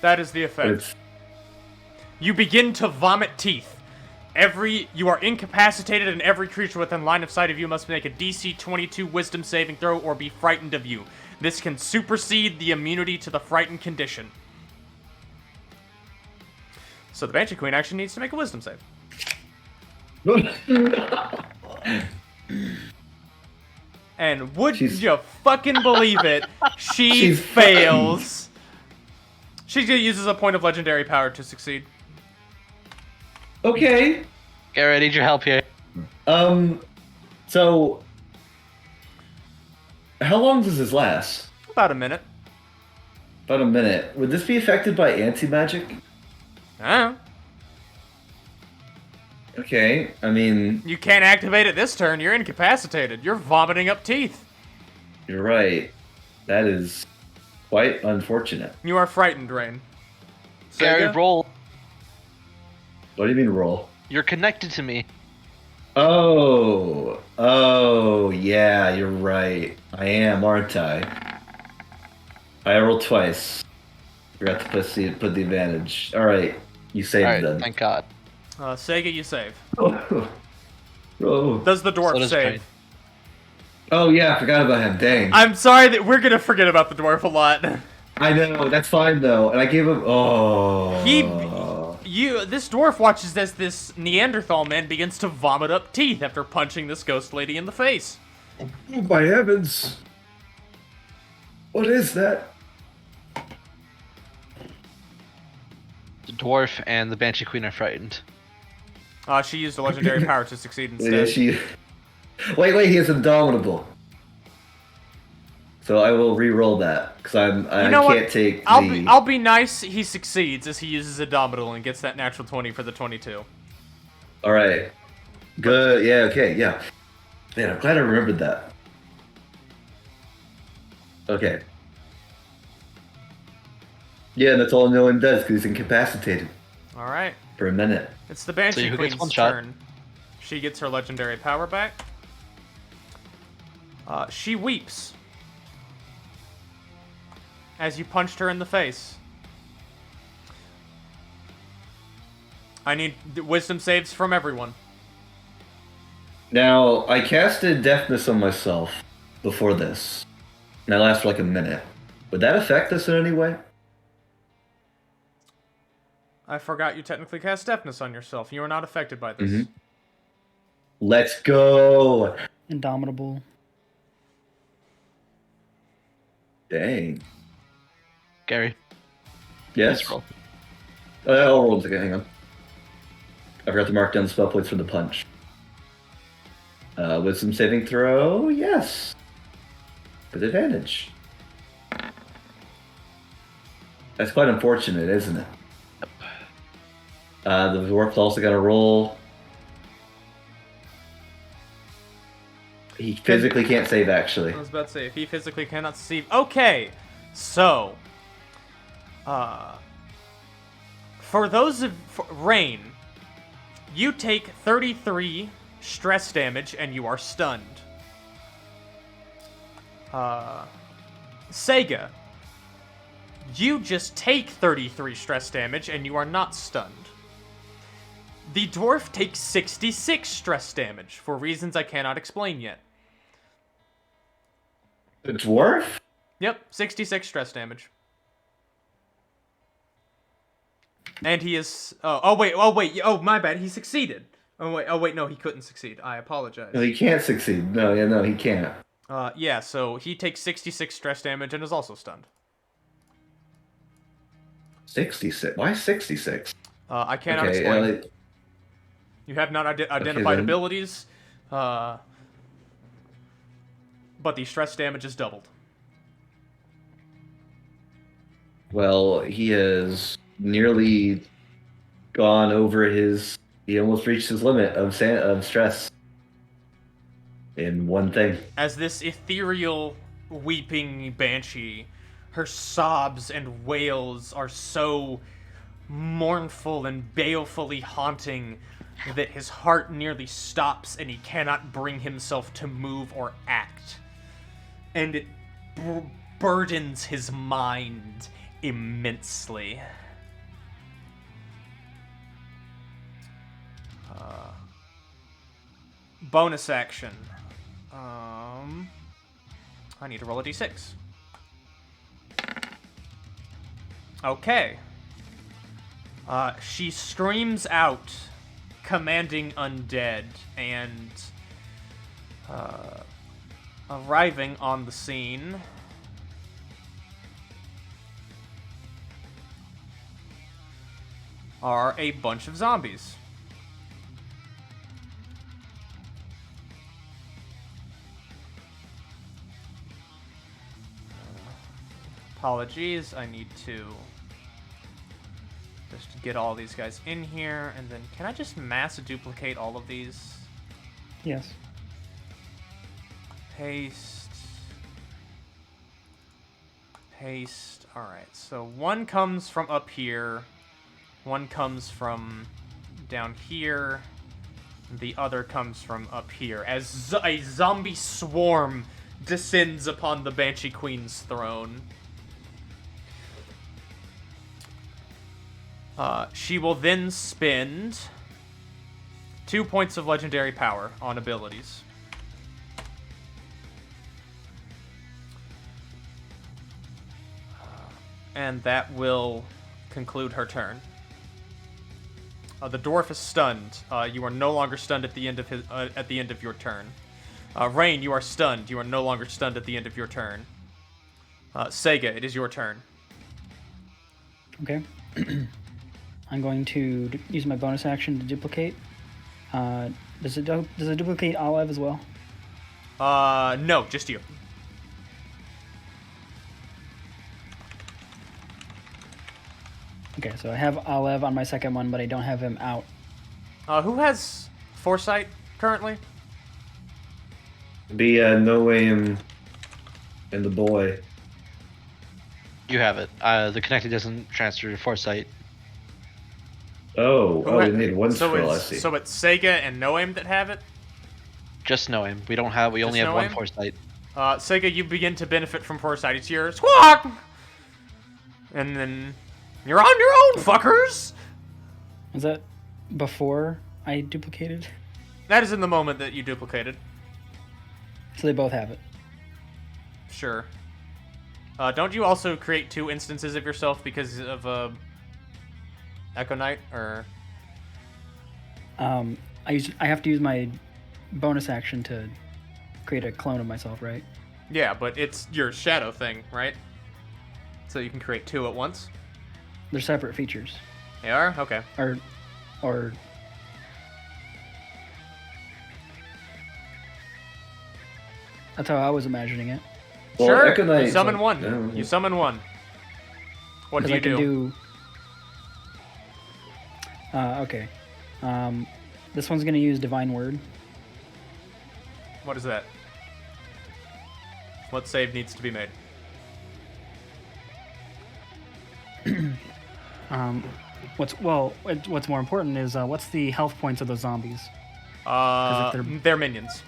That is the But effect. it's... You begin to vomit teeth. You are incapacitated, and every creature within line of sight of you must make a DC 22 Wisdom saving throw or be frightened of you. This can supersede the immunity to the frightened condition. So the Banshee Queen actually needs to make a Wisdom save. And would you fucking believe it? She She's fails. She's gonna use a point of legendary power to succeed. Okay. Garrett, I need your help here. So... How long does this last? About a minute. About a minute. Would this be affected by anti-magic? Huh? Okay, I mean... You can't activate it this turn. You're incapacitated. You're vomiting up teeth. You're right. That is quite unfortunate. You are frightened, Rain. Gary, Sega? roll. What do you mean roll? You're connected to me. Oh, yeah, you're right. I am, aren't I? I rolled twice. Forgot to put the advantage. All right, you All saved right, them. thank God. Sega, you save. Oh. Does the dwarf So does save? Crane. Oh yeah, I forgot about him. Dang. I'm sorry that we're gonna forget about the dwarf a lot. I know, that's fine though. And I gave him. Oh. This dwarf watches as this Neanderthal man begins to vomit up teeth after punching this ghost lady in the face. Oh my heavens. What is that? The dwarf and the Banshee Queen are frightened. She used a legendary power to succeed instead. Yeah, she. Wait, he is indomitable. So I will re-roll that because I can't take the. I'll be nice. He succeeds as he uses Indomitable and gets that natural 20 for the 22. All right. Good. Yeah. Okay. Yeah. Man, I'm glad I remembered that. Okay. Yeah, and that's all no one does because he's incapacitated All right. for a minute. It's the Banshee who gets Queen's one shot? turn. She gets her legendary power back. She weeps as you punched her in the face. I need wisdom saves from everyone. Now, I casted Deafness on myself before this. And that lasts for like a minute. Would that affect us in any way? I forgot you technically cast deafness on yourself. You are not affected by this. Let's go! Indomitable. Dang. Gary, Yes? please roll. I'll roll a second, hang on. I forgot to mark down the spell points for the punch. Wisdom saving throw, yes. With advantage. That's quite unfortunate, isn't it? Yep. The dwarf's also got to roll. He physically can't save, actually. I was about to say, if he physically cannot see. Okay, so, for those of Rain, you take 33 stress damage and you are stunned. Sega, you just take 33 stress damage and you are not stunned. The dwarf takes 66 stress damage for reasons I cannot explain yet. The dwarf? Yep, 66 stress damage. And he is... Oh, wait, my bad, he succeeded. Oh, wait, no, he couldn't succeed. I apologize. No, he can't succeed. No, he can't. Yeah, so he takes 66 stress damage and is also stunned. 66. Why 66? I cannot Okay, explain. You have not identified then. abilities, but the stress damage is doubled. well, he has nearly gone over his... He almost reached his limit of stress in one thing. As this ethereal, weeping banshee, her sobs and wails are so mournful and balefully haunting that his heart nearly stops and he cannot bring himself to move or act. And it burdens his mind immensely. Bonus action. I need to roll a d6. Okay. She screams out, commanding undead, and arriving on the scene are a bunch of zombies. Apologies, I need to just get all these guys in here, and then can I just mass duplicate all of these? Yes. Paste. Paste. Alright, so one comes from up here, one comes from down here, The other comes from up here, as a zombie swarm descends upon the Banshee Queen's throne. She will then spend 2 points of legendary power on abilities. And that will conclude her turn. The dwarf is stunned. You are no longer stunned at the end of your turn. Rain, you are stunned. You are no longer stunned at the end of your turn. Sega, it is your turn. Okay. I'm going to use my bonus action to duplicate. Does it duplicate Olive as well? No, just you. Okay, so I have Olive on my second one, but I don't have him out. Who has foresight currently? Be No Way and the boy. You have it. The connected doesn't transfer to foresight. You need one scroll. I see. So it's Sega and Noam that have it? Just know him. We only have know one him? foresight. Sega, you begin to benefit from foresight. It's your squawk! And then you're on your own, fuckers! Was that before I duplicated? That is in the moment that you duplicated. So they both have it. Sure. Don't you also create 2 instances of yourself because of Echo Knight, or? I have to use my bonus action to create a clone of myself, right? Yeah, but it's your shadow thing, right? So you can create 2 at once? They're separate features. They are? Okay. Or that's how I was imagining it. Well, Sure, Echo Knight, you summon one. Yeah. You summon one. What do you I can do? Okay. This one's gonna use Divine Word. What is that? What save needs to be made? What's more important is what's the health points of those zombies? They're minions.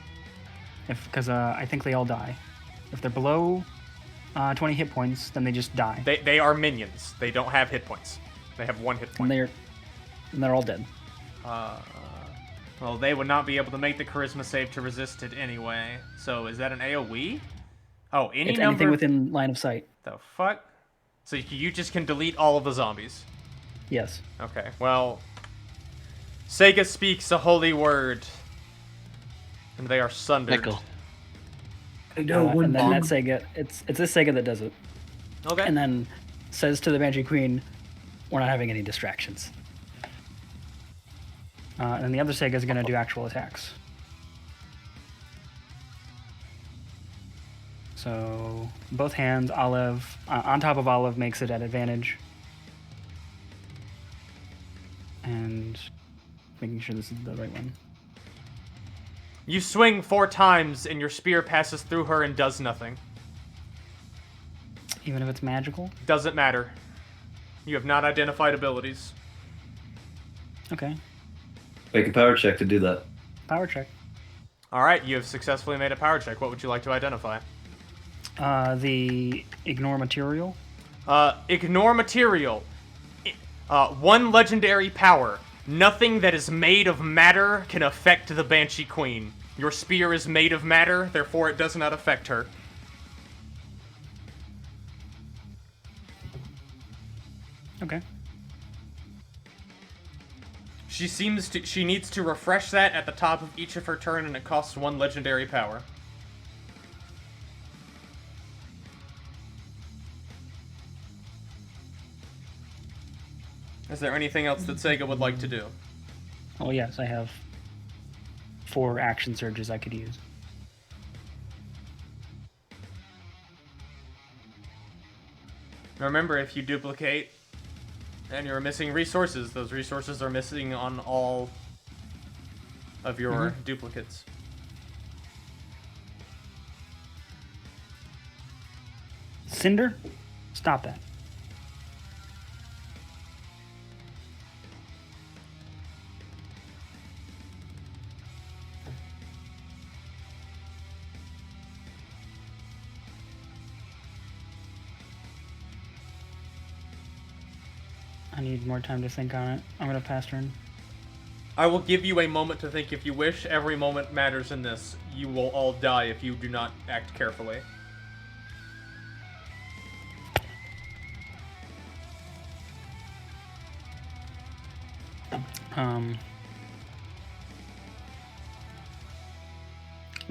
Because I think they all die. If they're below 20 hit points, then they just die. They are minions. They don't have hit points. They have 1 hit point. And they're all dead. Well, they would not be able to make the charisma save to resist it anyway. So is that an AoE? Oh, It's number. anything within line of sight. The fuck? So you just can delete all of the zombies. Yes. Okay. Well, Sega speaks a holy word, and they are sundered. Nickel. And then that Sega, it's this Sega that does it. Okay. And then says to the Banshee Queen, "We're not having any distractions." And the other Sega is going to do actual attacks. So both hands, Olive on top of Olive makes it at advantage, and making sure this is the right one. You swing 4 times, and your spear passes through her and does nothing. Even if it's magical? Doesn't matter. You have not identified abilities. Okay. Make a power check to do that. Power check. All right, you have successfully made a power check. What would you like to identify? The ignore material. Ignore material. 1 legendary power. Nothing that is made of matter can affect the Banshee Queen. Your spear is made of matter, therefore it does not affect her. Okay. She needs to refresh that at the top of each of her turn, and it costs 1 legendary power. Is there anything else that Sega would like to do? Oh yes, I have 4 action surges I could use. Remember, if you duplicate and you're missing resources, those resources are missing on all of your duplicates. Cinder, stop that. I need more time to think on it. I'm gonna pass turn. I will give you a moment to think if you wish. Every moment matters in this. You will all die if you do not act carefully. No,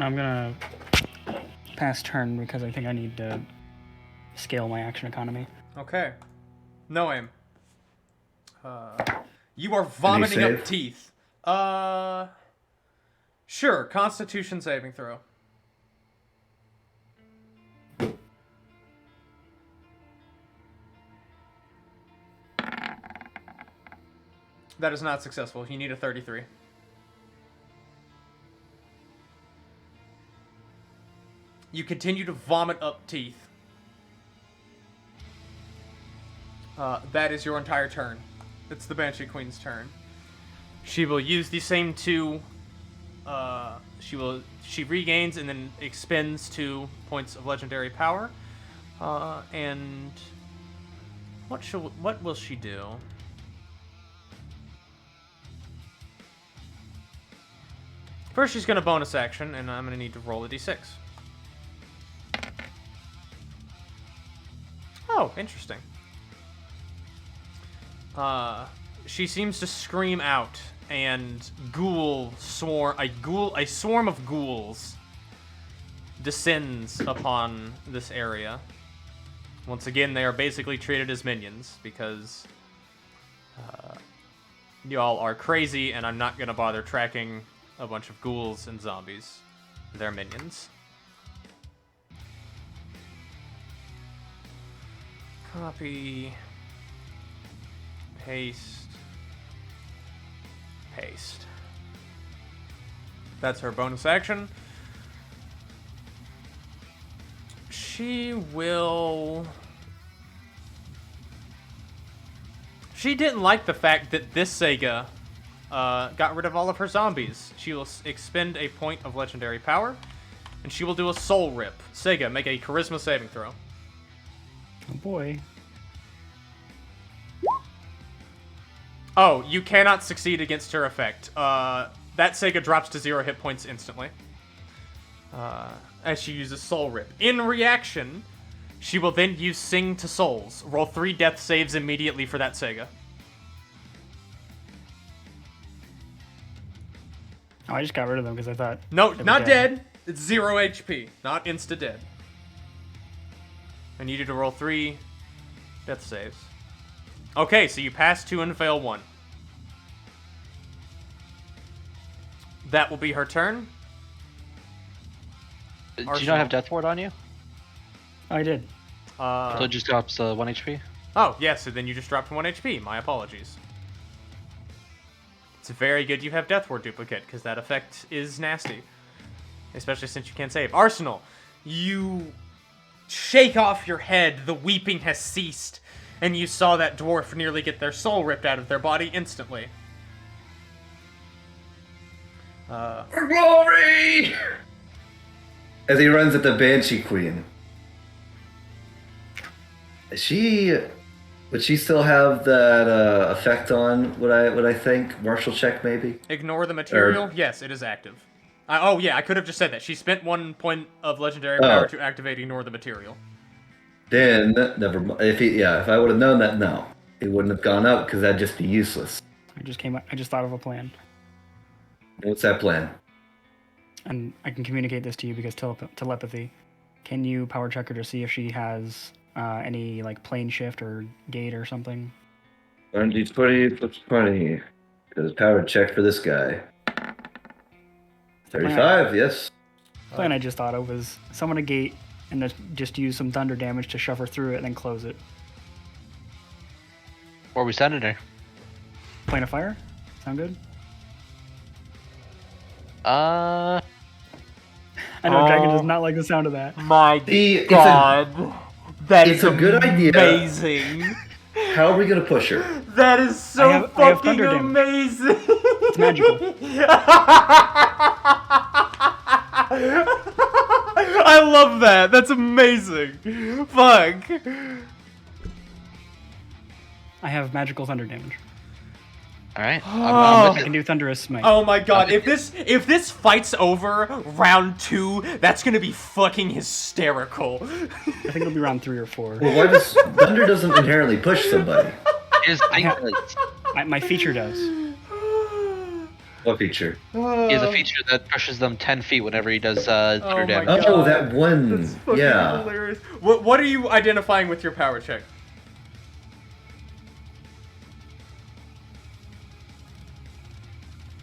I'm gonna pass turn because I think I need to scale my action economy. Okay. No aim. You are vomiting up save? teeth. Sure. Constitution saving throw. That is not successful. You need a 33. You continue to vomit up teeth. That is your entire turn. It's the Banshee Queen's turn. She will use the same two. She regains and then expends 2 points of legendary power. And what will she do? First, she's gonna bonus action, and I'm gonna need to roll a d6. Oh, interesting. She seems to scream out, and a swarm of ghouls descends upon this area. Once again, they are basically treated as minions because y'all are crazy, and I'm not gonna bother tracking a bunch of ghouls and zombies. They're minions. Copy. Paste. Paste. That's her bonus action. She didn't like the fact that this Sega got rid of all of her zombies. She will expend a point of legendary power, and she will do a soul rip. Sega, make a charisma saving throw. Oh boy. Oh, you cannot succeed against her effect. That Sega drops to 0 hit points instantly. As she uses Soul Rip. In reaction, she will then use Sing to Souls. Roll 3 death saves immediately for that Sega. Oh, I just got rid of them because I thought... No, they were not dead. It's 0 HP. Not insta-dead. I need you to roll 3 death saves. Okay, so you pass 2 and fail 1. That will be her turn. Do you Arsenal. not have Death Ward on you? Oh, I did. So it just drops 1 HP? Oh, yes, so then you just dropped 1 HP. My apologies. It's very good you have Death Ward Duplicate, because that effect is nasty. Especially since you can't save. Arsenal, you shake off your head. The weeping has ceased. And you saw that dwarf nearly get their soul ripped out of their body instantly. For glory! As he runs at the Banshee Queen. Would she still have that effect on? Would I think martial check maybe? Ignore the material. Yes, it is active. Oh yeah, I could have just said that. She spent 1 point of legendary power to activate Ignore the material. Then never mind. If I would have known that, no, it wouldn't have gone up because that'd just be useless. I just thought of a plan. What's that plan? And I can communicate this to you because telepathy. Can you power check her to see if she has any like plane shift or gate or something? 20 plus 20. Because power check for this guy. 35, yes. The plan I just thought of was summon a gate and just use some thunder damage to shove her through it and then close it. Or we send it her. Plane of fire? Sound good? Uh, I know Dragon does not like the sound of that. My See, God, that is it's a good idea. amazing. How are we gonna push her? That is so I have fucking thunder damage. amazing. It's magical. I love that. That's amazing. Fuck. I have magical thunder damage. All right. Oh. I'm I with can you. do thunderous smite. Oh my god, if this fight's over round 2, that's gonna be fucking hysterical. I think it'll be round 3 or 4. Well, why does thunder doesn't inherently push somebody? Here's the thing is, My feature does. What feature? he has a feature that pushes them 10 feet whenever he does thunder my damage. God. Oh, that one. That's fucking Yeah. hilarious. What are you identifying with your power check?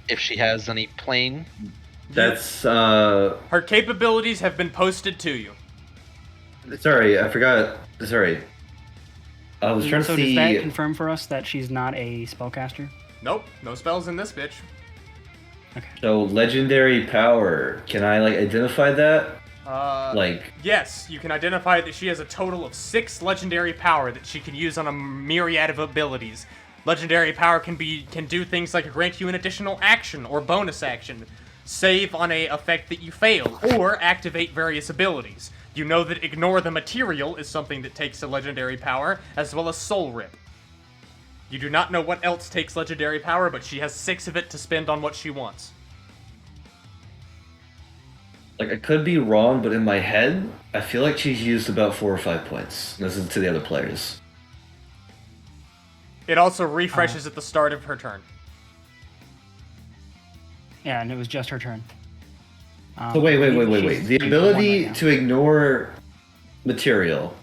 If she has any plane, That's Her capabilities have been posted to you. sorry, I forgot. Sorry. I was trying to So see. does that confirm for us that she's not a spellcaster? Nope, no spells in this bitch. Okay. So legendary power. Can I like identify that? Like Yes, you can identify that she has a total of 6 legendary power that she can use on a myriad of abilities. Legendary power can do things like grant you an additional action or bonus action, save on a effect that you fail, or activate various abilities. You know that ignore the material is something that takes a legendary power, as well as soul rip. You do not know what else takes legendary power, but she has 6 of it to spend on what she wants. I could be wrong, but in my head, I feel like she's used about 4 or 5 points. This is to the other players. It also refreshes at the start of her turn. Yeah, and it was just her turn. So wait. She's The used ability one right to ignore material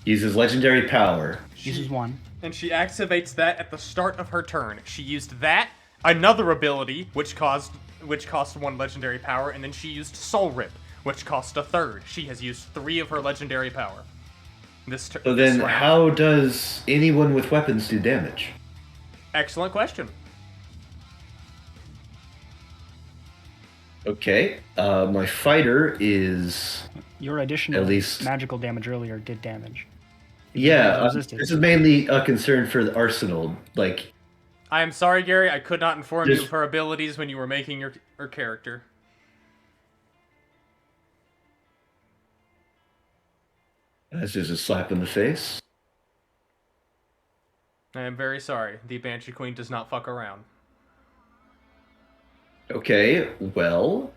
uses legendary power. now. Uses 1. And she activates that at the start of her turn. She used that, another ability, which cost 1 legendary power, and then she used Soul Rip, which cost a 3rd. She has used 3 of her legendary power. So then, how does anyone with weapons do damage? Excellent question. Okay, my fighter is Your additional At least- magical damage earlier did damage. yeah. resisted. This is mainly a concern for the arsenal. Like, I am sorry, Gary, I could not inform you Just- of her abilities when you were making her character. that's just a slap in the face. I am very sorry. The Banshee Queen does not fuck around. Okay, well,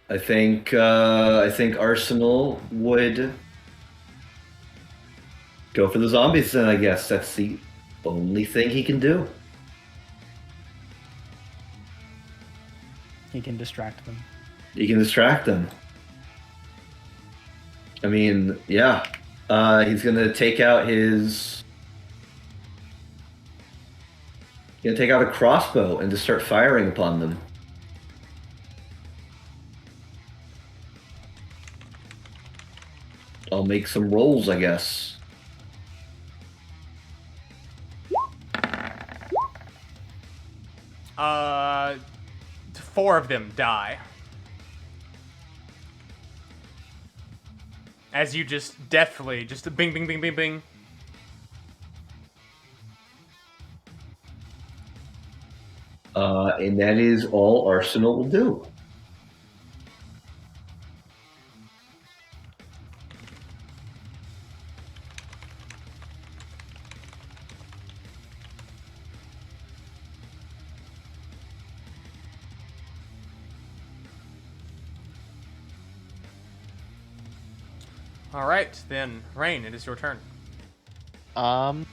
I think Arsenal would go for the zombies. Then I guess that's the only thing he can do. He can distract them. He can distract them. I mean, yeah, he's gonna take out his. He's gonna take out a crossbow and just start firing upon them. I'll make some rolls, I guess. Uh, 4 of them die. As you just deftly, just bing, bing, bing, bing, bing. And that is all Arsenal will do. Alright, then, Rain, it is your turn. I'm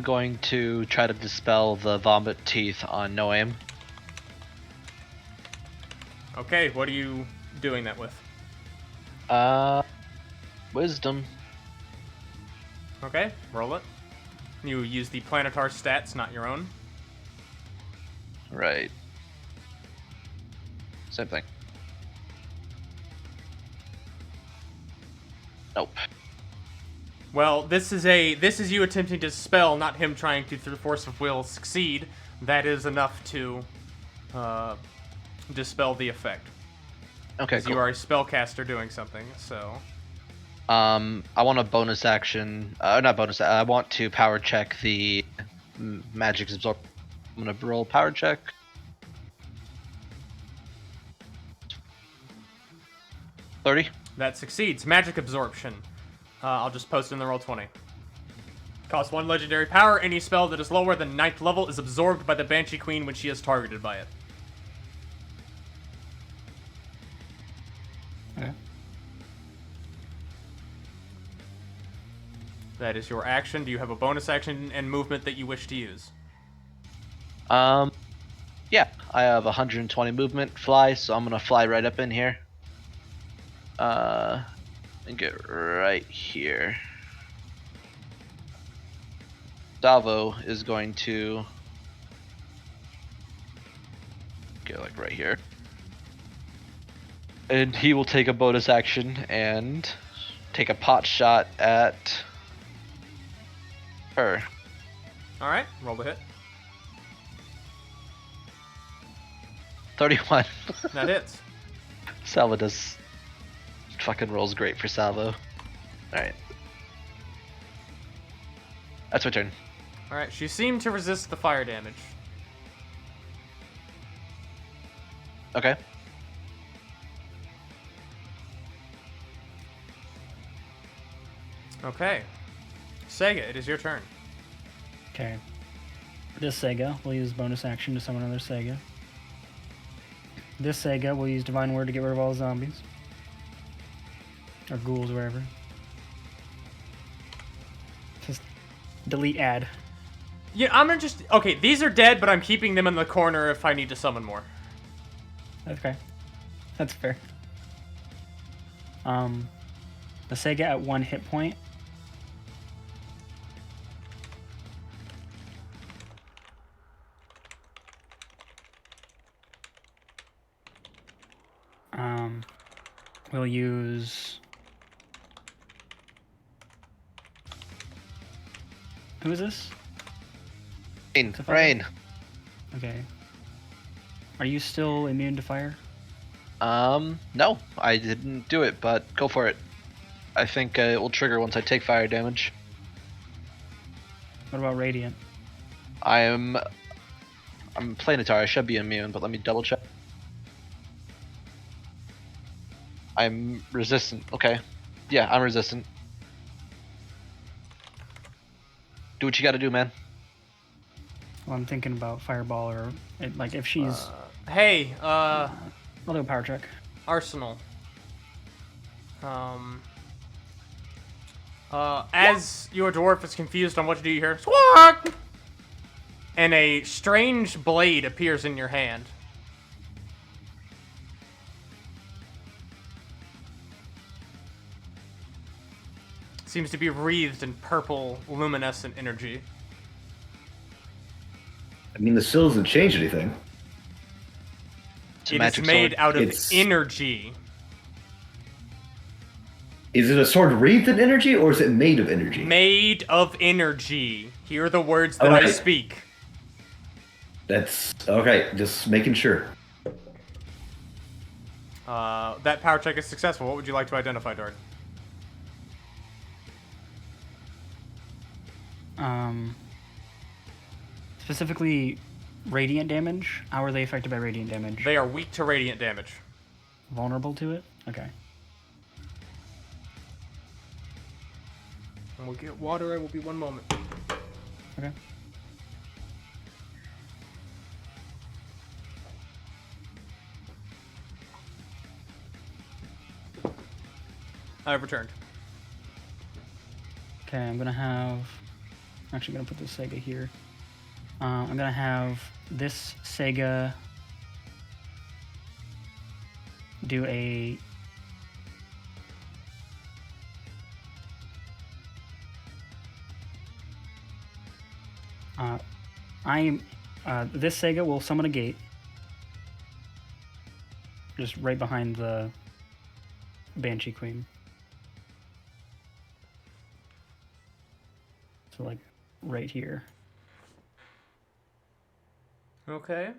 going to try to dispel the vomit teeth on No Aim. Okay, what are you doing that with? Wisdom. Okay, roll it. You use the Planetar stats, not your own. Right. Same thing. Nope. Well, this is you attempting to dispel, not him trying to, through force of will, succeed. That is enough to dispel the effect. Okay, Because cool. you are a spellcaster doing something, so... I want a bonus action. Not bonus. I want to power check the magic absorb. I'm gonna roll power check. $30. That succeeds. Magic absorption. I'll just post in the roll 20. Cost 1 legendary power. Any spell that is lower than 9th level is absorbed by the Banshee Queen when she is targeted by it. Okay. That is your action. Do you have a bonus action and movement that you wish to use? Yeah, I have 120 movement, fly, so I'm gonna fly right up in here. And get right here. Salvo is going to get like right here. And he will take a bonus action and take a pot shot at her. Alright, roll the hit. 31. That hits. Salvo does fucking rolls great for Salvo. Alright. That's my turn. Alright, she seemed to resist the fire damage. Okay. Okay. Sega, it is your turn. Okay. This Sega will use bonus action to summon another Sega. This Sega will use Divine Word to get rid of all the zombies. Or ghouls, or whatever. Just delete ad. Yeah, I'm gonna just... Okay, these are dead, but I'm keeping them in the corner if I need to summon more. Okay. That's fair. The Sega at 1 hit point. We'll use... Who is this? Rain. fire? Rain. Okay. Are you still immune to fire? No, I didn't do it, but go for it. I think it will trigger once I take fire damage. What about Radiant? I'm Planetar, I should be immune, but let me double check. I'm resistant. Okay. Yeah, I'm resistant. Do what you gotta do, man. Well, I'm thinking about Fireball or... like, if she's... Hey, I'll do a power check. Arsenal. As your dwarf is confused on what to do, you hear squawk, and a strange blade appears in your hand. Seems to be wreathed in purple, luminescent energy. I mean, the still doesn't change anything. It's a It is magic made sword. out of It's- energy. Is it a sword wreathed in energy, or is it made of energy? Made of energy. Hear the words that I Alright. speak. That's okay. Just making sure. That power check is successful. What would you like to identify, Dart? Specifically, radiant damage. How are they affected by radiant damage? They are weak to radiant damage. Vulnerable to it? Okay. And we'll get water. I will be 1 moment. Okay. I've returned. Okay, I'm gonna have... I'm actually gonna put this Sega here. I'm gonna have this Sega do a... this Sega will summon a gate. Just right behind the Banshee Queen. So like right here. Okay.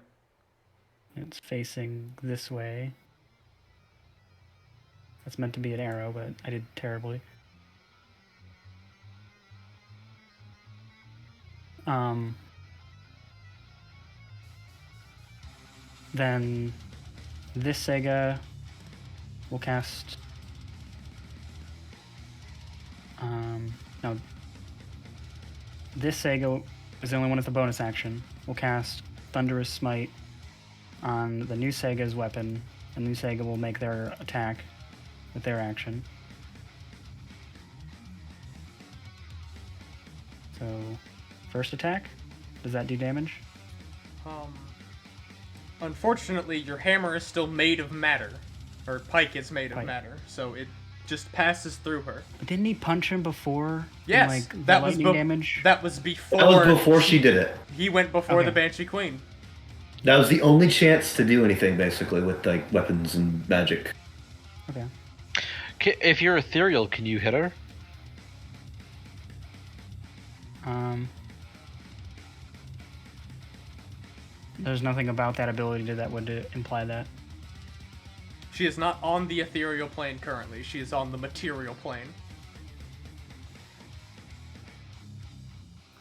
It's facing this way. That's meant to be an arrow, but I did terribly. Then this Sega will cast Now, this Sega is the only one with a bonus action. We'll cast Thunderous Smite on the new Sega's weapon, and the new Sega will make their attack with their action. So, first attack, does that do damage? Unfortunately, your hammer is still made of matter. Or pike is made of matter, so it just passes through her. But didn't he punch him before? Yes, Like, that was damage? That was before. That was before she did it. He went before Okay. the Banshee Queen. That was the only chance to do anything, basically, with like weapons and magic. Okay. If you're ethereal, can you hit her? There's nothing about that ability that would imply that. She is not on the ethereal plane currently. She is on the material plane.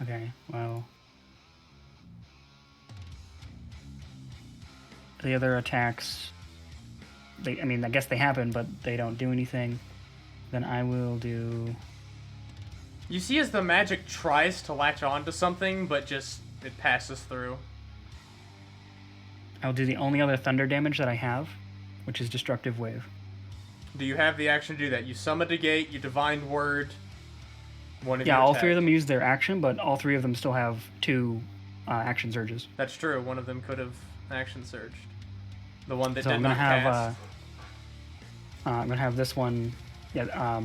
Okay, well. The other attacks, I guess they happen, but they don't do anything. Then I will do... You see as the magic tries to latch on to something, but just it passes through. I'll do the only other thunder damage that I have, which is Destructive Wave. Do you have the action to do that? You summon a gate, you divine word, one of Yeah, your all attacks. three of them use their action, but all three of them still have two action surges. That's true. One of them could have action surged. The one that So did I'm not gonna have cast. I'm gonna have this one. Yeah.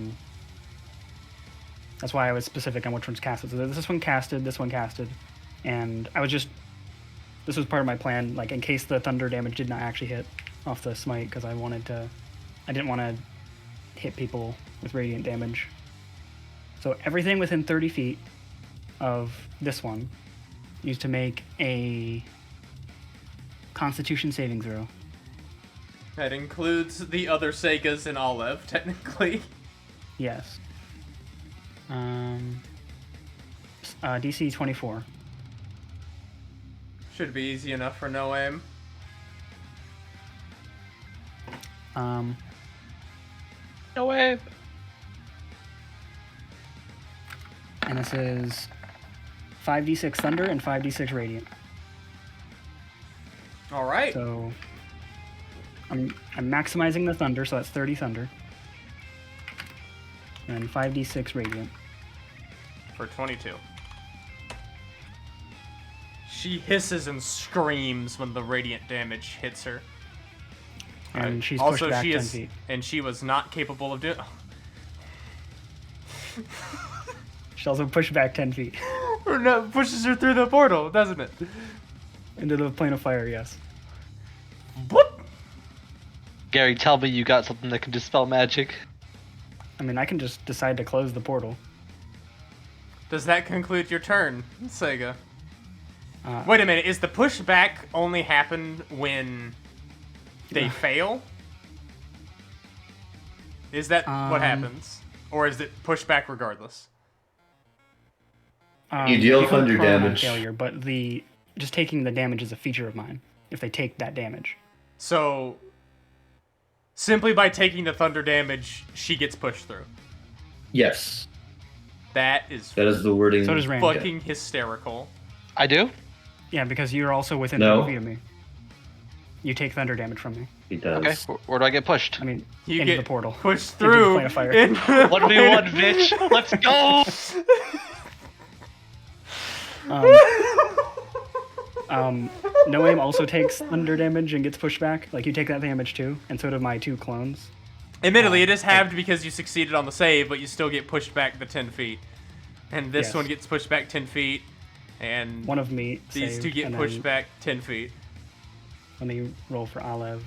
That's why I was specific on which one's casted. So this one casted, this one casted, and I was just. This was part of my plan, like in case the thunder damage did not actually hit off the smite, because I didn't want to hit people with radiant damage. So everything within 30 feet of this one used to make a Constitution saving throw. That includes the other Segas and Olive, technically. Yes. DC 24. Should be easy enough for no aim. No way. And this is 5d6 thunder and 5d6 radiant. All right. So I'm maximizing the thunder, so that's 30 thunder. And 5d6 radiant. For 22. She hisses and screams when the radiant damage hits her. And she's pushed Also, back she 10 is, feet. and she was not capable of doing. She's also pushed back 10 feet. Or no, pushes her through the portal, doesn't it? Into the plane of fire, yes. Whoop! Gary, tell me you got something that can dispel magic. I mean, I can just decide to close the portal. Does that conclude your turn, Sega? Wait a minute, is the pushback only happen when they fail? Is that what happens? Or is it pushback regardless? You deal they can thunder prone on damage. failure, but just taking the damage is a feature of mine. If they take that damage. So, simply by taking the thunder damage, she gets pushed through. Yes, That is that is the wording. So does Rand. fucking hysterical. I do? Yeah, because you're also within No. 30 feet of me. You take thunder damage from me. He does. Okay, where do I get pushed? I mean, You into get the portal. pushed Into the through. plane of fire. into the 1v1, bitch! Let's go! No Aim also takes thunder damage and gets pushed back. Like, you take that damage too, and so do my two clones. Admittedly, it is halved because you succeeded on the save, but you still get pushed back the 10 feet. And this Yes. one gets pushed back 10 feet, and One of me these saved, two get and pushed then back 10 feet. Let me roll for Olive.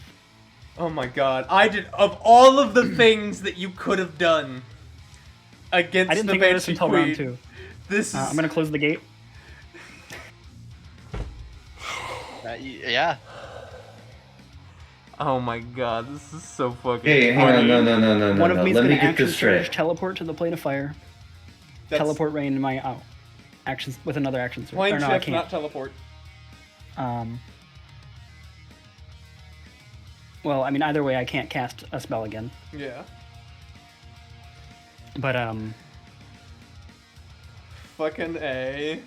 Oh my god. Of all of the things that you could have done against I didn't the think of this Banshee until Queen, round 2. this is... I'm going to close the gate. Yeah. Oh my god, this is so fucking Hey, hang funny. on, no. One of me's Let going me to get action this surge, straight. teleport to the plane of fire, That's teleport Rain in my actions with another action surge. Plane Or no, I shift, can't. not teleport. Well, I mean, either way, I can't cast a spell again. Yeah. But fucking A.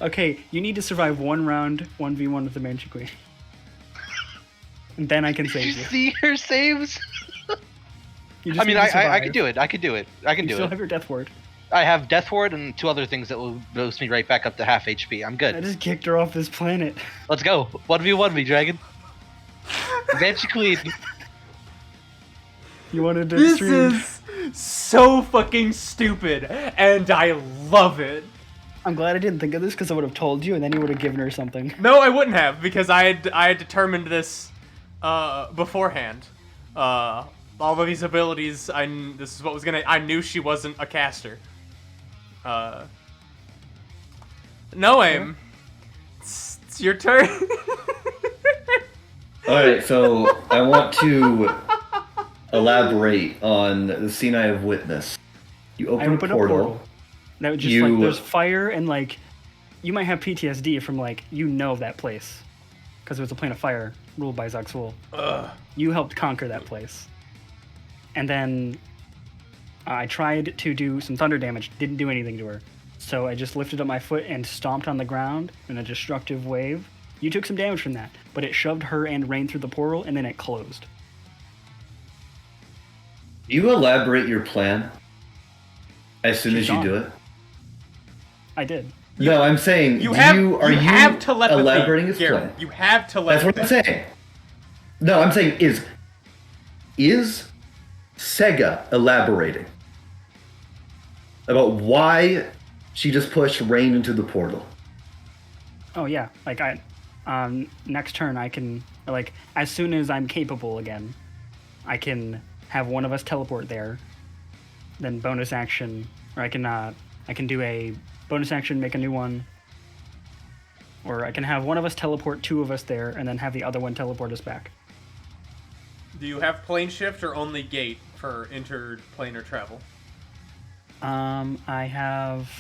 Okay, you need to survive one round, 1v1 with the Banshee Queen. And then I can Did save you you. see her saves? You just I mean, need to I could survive. do it. I could do it. I can You do still it. have your death ward. I have Death Ward and 2 other things that will boost me right back up to half HP. I'm I good. just kicked her off this planet. Let's go. 1v1 me, Dragon. Banshee Queen. You wanted to This stream. is so fucking stupid, and I love it. I'm glad I didn't think of this because I would have told you, and then you would have given her something. No, I wouldn't have, because I had determined this beforehand. All of these abilities, this is what was gonna. I knew she wasn't a caster. No aim. It's your turn. Alright, so I want to elaborate on the scene I have witnessed. You I open opened a portal. That was just like there's fire and like you might have PTSD from like that place because it was a plane of fire ruled by Zaxul. You helped conquer that place, and then I tried to do some thunder damage. Didn't do anything to her, so I just lifted up my foot and stomped on the ground in a destructive wave. You took some damage from that, but it shoved her and Rain through the portal, and then it closed. You elaborate your plan as soon She's as you gone. do it. I did. No, I'm saying, You are have you telepathy, elaborating his Garrett. plan? You have That's telepathy. what I'm saying. No, I'm saying is Sega elaborating about why she just pushed Rain into the portal? Oh yeah, like next turn I can like as soon as I'm capable again, I can have one of us teleport there. Then bonus action, or I can do a bonus action, make a new one, or I can have one of us teleport 2 of us there, and then have the other one teleport us back. Do you have plane shift or only gate for interplanar travel? I have.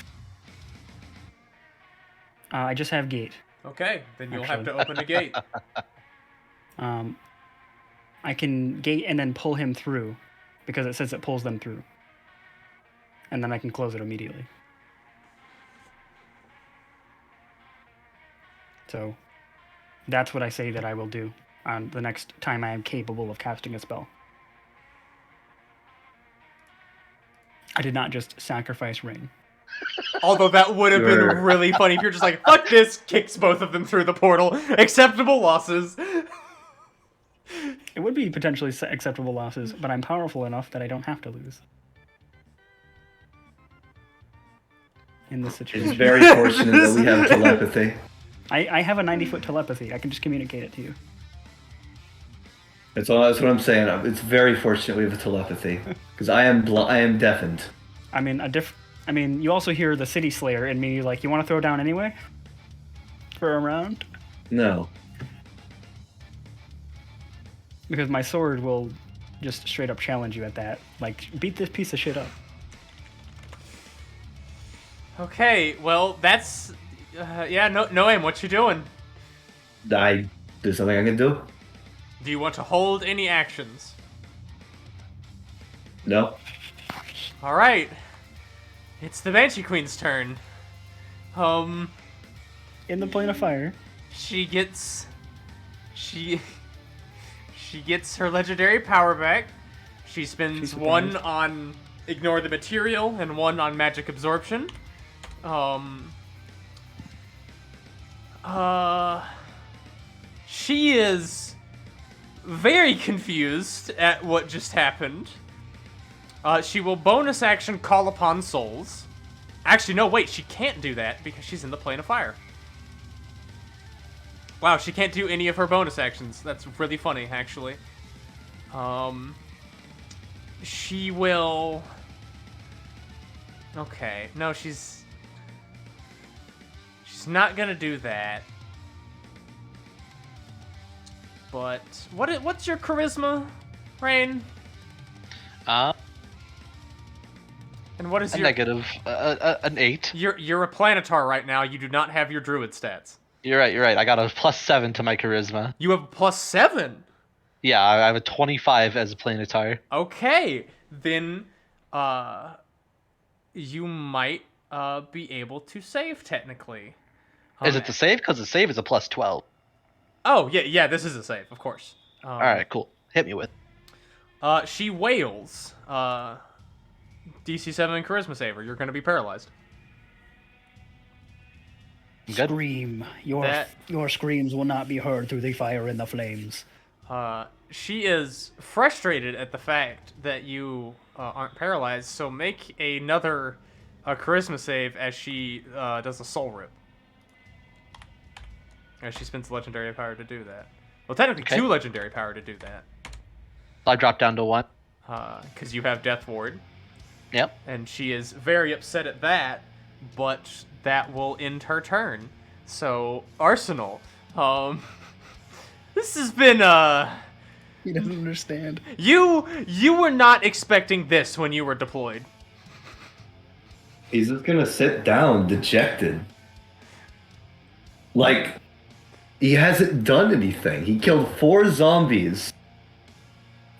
I just have gate. Okay, then you'll have to Actually. open a gate. I can gate and then pull him through, because it says it pulls them through. And then I can close it immediately. So, that's what I say that I will do on the next time I am capable of casting a spell. I did not just sacrifice Rain. Although that would have been Sure. really funny if you're just like, fuck this, kicks both of them through the portal. Acceptable losses. It would be potentially acceptable losses, but I'm powerful enough that I don't have to lose. In this It's situation. very fortunate that we have telepathy. I have a 90-foot telepathy. I can just communicate it to you. That's what I'm saying. It's very fortunate we have telepathy because I am deafened. I mean, you also hear the City Slayer in me, like, you want to throw down anyway? For a round? No. Because my sword will just straight up challenge you at that. Like, beat this piece of shit up. Okay, well, that's... yeah, no aim, what you doing? There's something I can do? Do you want to hold any actions? No. Alright. It's the Banshee Queen's turn. In the plane of fire. She gets her legendary power back. She spends She's one surprised. on ignore the material and one on magic absorption. She is very confused at what just happened. She will bonus action call upon souls. Actually, no, wait, she can't do that because she's in the plane of fire. Wow, she can't do any of her bonus actions. That's really funny, actually. She will... Okay, no, she's not gonna do that. But what's your charisma, Rain? And what is A your negative, an 8. You're a planetar right now. You do not have your druid stats. You're right. I got a +7 to my charisma. You have a +7. Yeah, I have a 25 as a planetar. Okay, then you might be able to save technically. Is it the save? Because the save is a plus 12. Oh yeah, this is a save, of course. All right, cool. Hit me with. She wails. DC 7 charisma saver. You're gonna be paralyzed. Good. Scream. Your That- your screams will not be heard through the fire and the flames. She is frustrated at the fact that you aren't paralyzed. So make another charisma save as she does a soul rip. As she spends legendary power to do that. Well, technically Okay. 2 legendary power to do that. I drop down to 1. Because you have Death Ward. Yep. And she is very upset at that, but that will end her turn. So, Arsenal, this has been, He doesn't understand. you were not expecting this when you were deployed. He's just gonna sit down, dejected. Like, he hasn't done anything. He killed 4 zombies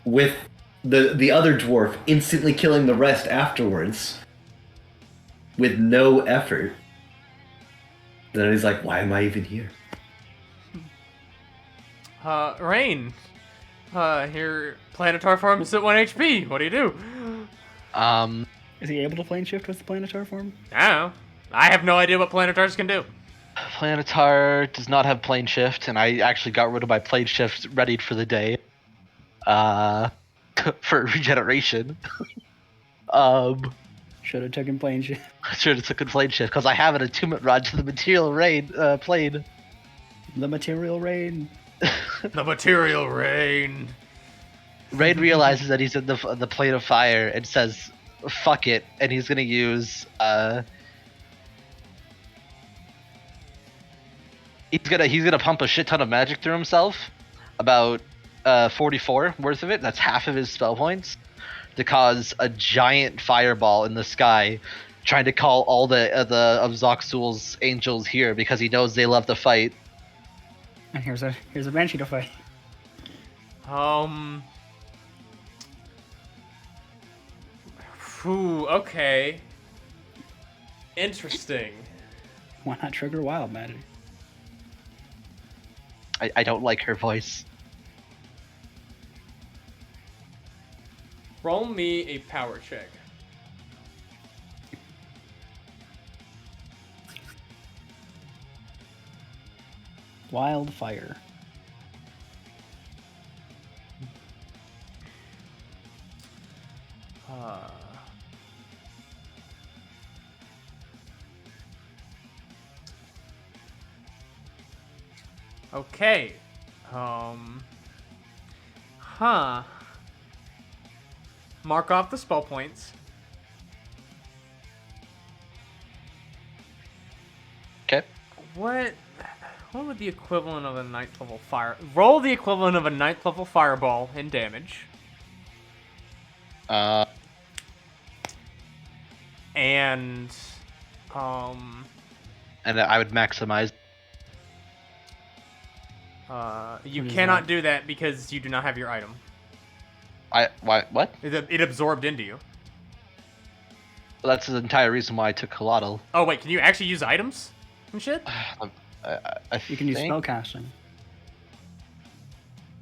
with the other dwarf instantly killing the rest afterwards with no effort. Then he's like, why am I even here? Rain, your Planetar form is at 1 HP. What do you do? Is he able to plane shift with the planetar form? I don't know. I have no idea what Planetars can do. Planetar does not have plane shift, and I actually got rid of my plane shift readied for the day. For regeneration. Should have taken plane shift. I should have taken plane shift because I have an attunement rod to the material rain plane. The material rain. The material rain. Rain realizes that he's in the plane of fire and says, "Fuck it," and he's gonna use he's gonna pump a shit ton of magic through himself, about 44 worth of it. That's half of his spell points, to cause a giant fireball in the sky, trying to call all the of Zoxul's angels here because he knows they love to fight. And here's a Banshee to fight. Okay. Interesting. Why not trigger wild magic? I don't like her voice. Roll me a power check. Wildfire. Okay. Mark off the spell points. Okay. What would the equivalent of a 9th level fire? Roll the equivalent of a 9th level fireball in damage. And I would maximize. you What is cannot that? do that because you do not have your item. What? It absorbed into you. That's the entire reason why I took Colotl. Oh wait, can you actually use items and shit? I You can use think- spellcasting.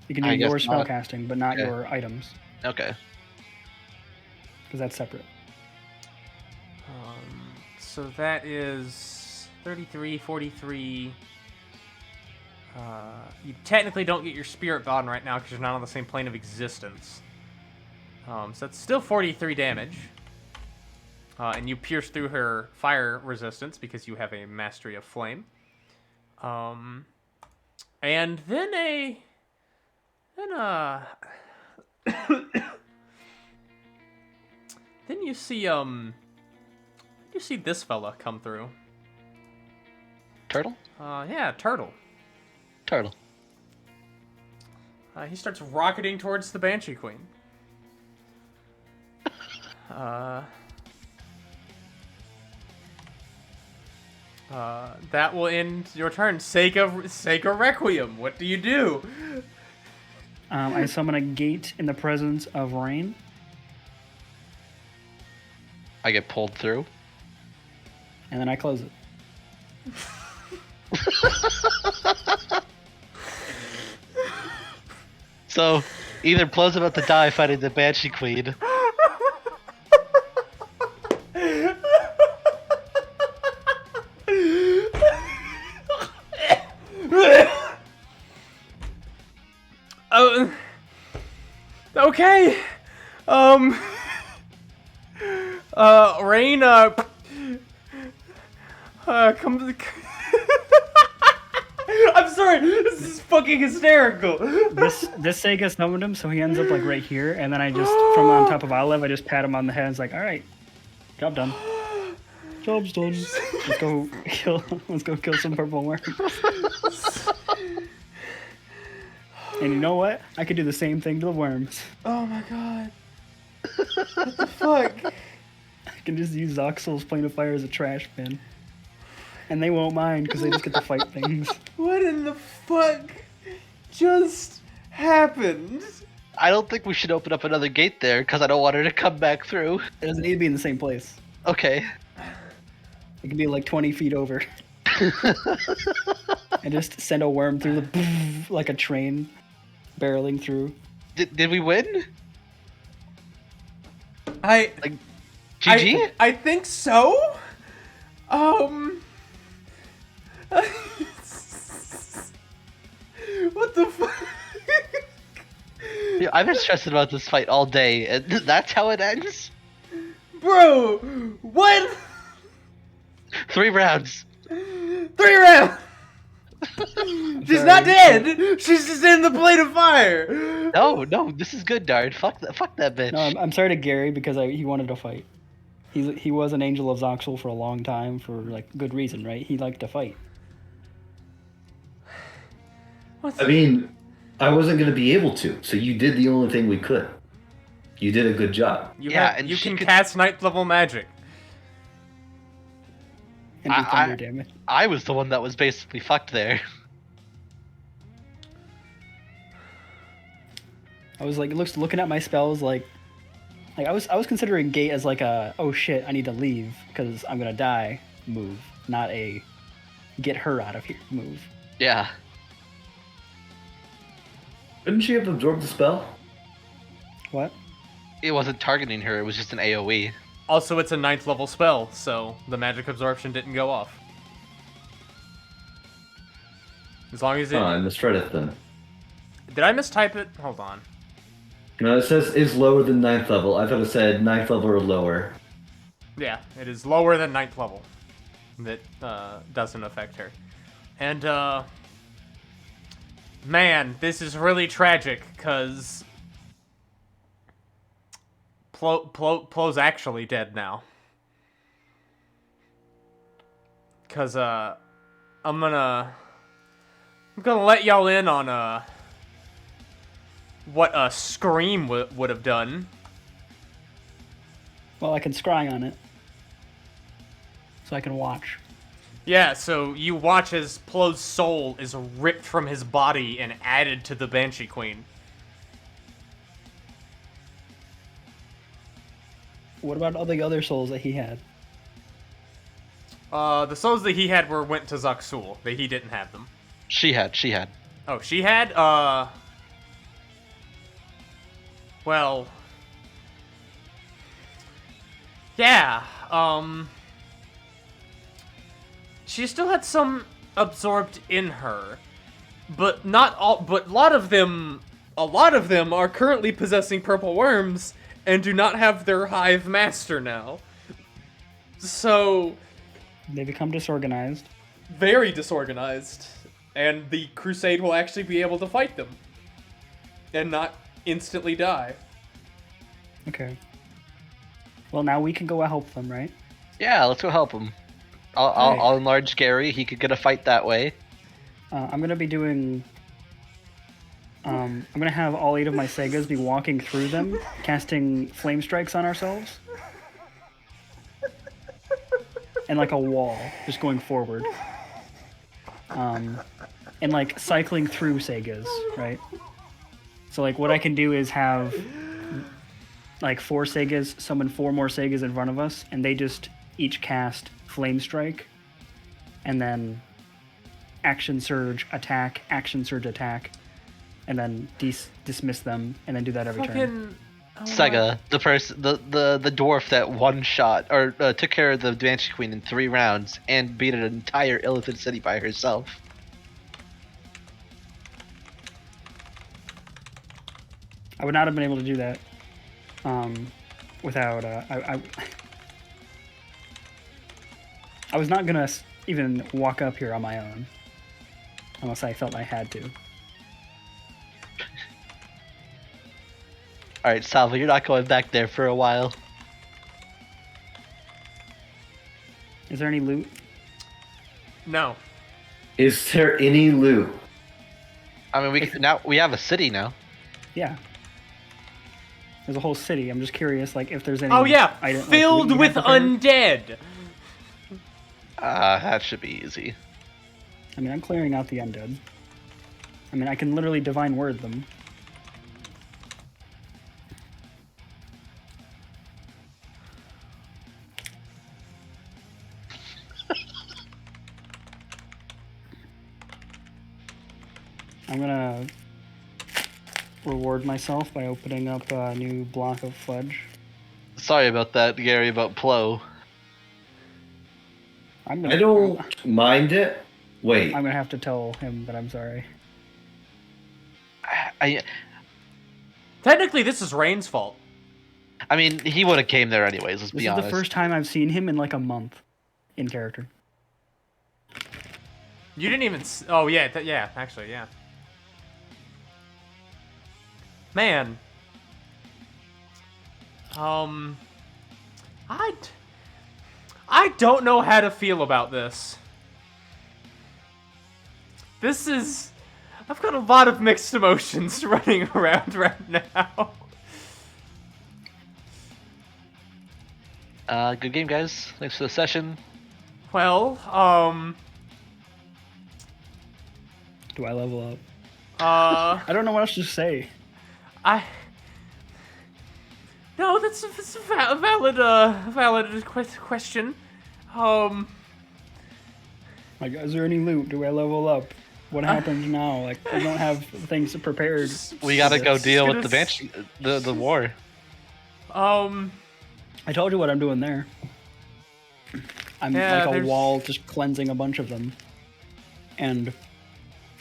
You can do I guess your not. spellcasting, but not Okay. your items, Okay. because that's separate. So that is 33, 43. You technically don't get your spirit bond right now because you're not on the same plane of existence. So that's still 43 damage. And you pierce through her fire resistance because you have a mastery of flame. And then then you see this fella come through. Turtle? Yeah, Turtle. Turtle. He starts rocketing towards the Banshee Queen. That will end your turn. Sacred Requiem. What do you do? I summon a gate in the presence of rain. I get pulled through. and then I close it. So, either Plo's about to die fighting the Banshee Queen, Oh, okay. Rain, come. I'm sorry. This is fucking hysterical. This Sega summoned him, so he ends up like right here, and then I just from on top of Olive, I just pat him on the head. And it's like, all right, job done. Job's done. Let's go kill. Let's go kill some purple worms. And you know what? I could do the same thing to the worms. Oh my god. What the fuck? I can just use Zoxel's Plane of Fire as a trash bin. And they won't mind because they just get to fight things. What in the fuck just happened? I don't think we should open up another gate there because I don't want her to come back through. It doesn't need to be in the same place. Okay. It can be like 20 feet over. And just send a worm through the like a train barreling through. Did we win? Like GG? I think so. What the fuck? Yeah, I've been stressing about this fight all day, and that's how it ends? Bro, what? 3 rounds. 3 rounds. She's not dead. She's just in the plate of fire. No, this is good, Dard. Fuck that bitch. No, I'm sorry to Gary because he wanted to fight. He was an angel of Zoxel for a long time for like good reason, right? He liked to fight. I mean, I wasn't going to be able to, so you did the only thing we could. You did a good job. You and you she can could- cast 9th level magic. And do thunder damage. I was the one that was basically fucked there. I was like looking at my spells like I was considering gate as like a oh shit I need to leave because I'm gonna die move, not a get her out of here move. Yeah. Couldn't she have absorbed the spell? What? It wasn't targeting her, it was just an AoE. Also, it's a 9th level spell, so the magic absorption didn't go off. As long as it... Oh, I misread it then. Did I mistype it? Hold on. No, it says is lower than 9th level. I thought it said 9th level or lower. Yeah, it is lower than 9th level. That doesn't affect her. And, man, this is really tragic, because... Plo's actually dead now. Because, I'm gonna let y'all in on, what a Scream would have done. Well, I can scry on it, so I can watch. Yeah, so you watch as Plo's soul is ripped from his body and added to the Banshee Queen. What about all the other souls that he had? The souls that he had went to Zoxul. That he didn't have them. She had. Oh, she had? Well... Yeah, she still had some absorbed in her. But not all... But a lot of them are currently possessing purple worms and do not have their hive master now. So... They become disorganized. Very disorganized. And the crusade will actually be able to fight them. And not instantly die. Okay. Well, now we can go help them, right? Yeah, let's go help him. I'll enlarge Gary. He could get a fight that way. I'm gonna be doing. I'm gonna have all 8 of my Segas be walking through them, casting flame strikes on ourselves, and like a wall, just going forward. And like cycling through Segas, right? So like what I can do is have like 4 Segas summon 4 more Segas in front of us, and they just each cast Flame Strike, and then Action Surge, attack, and then dismiss them, and then do that every turn. Fucking. Oh Sega, the dwarf that one shot or took care of the Banshee Queen in 3 rounds and beat an entire Illithid city by herself. I would not have been able to do that without. I was not gonna even walk up here on my own unless I felt I had to. Alright, Salva, you're not going back there for a while. Is there any loot? No. Is there any loot? I mean, we have a city now. Yeah. There's a whole city. I'm just curious, like, if there's any. Oh yeah, filled loot you with have prepared. undead. That should be easy. I mean, I'm clearing out the undead. I mean, I can literally divine word them. I'm gonna reward myself by opening up a new block of fudge. Sorry about that, Gary, about Plo. I don't mind it. Wait. I'm gonna have to tell him that I'm sorry. Technically, this is Rain's fault. I mean, he would have came there anyways, let's be honest. This is the first time I've seen him in like a month in character. You didn't even. Oh yeah, yeah. Actually, yeah. Man. I don't know how to feel about this. This is. I've got a lot of mixed emotions running around right now. Good game, guys. Thanks for the session. Well, Do I level up? I don't know what else to say. No, that's a valid question. Like, is there any loot? Do I level up? What happens now? Like, I don't have things prepared. We gotta go deal with gonna the Banshee, the war. I told you what I'm doing there. I'm Yeah, like a there's- wall just cleansing a bunch of them. And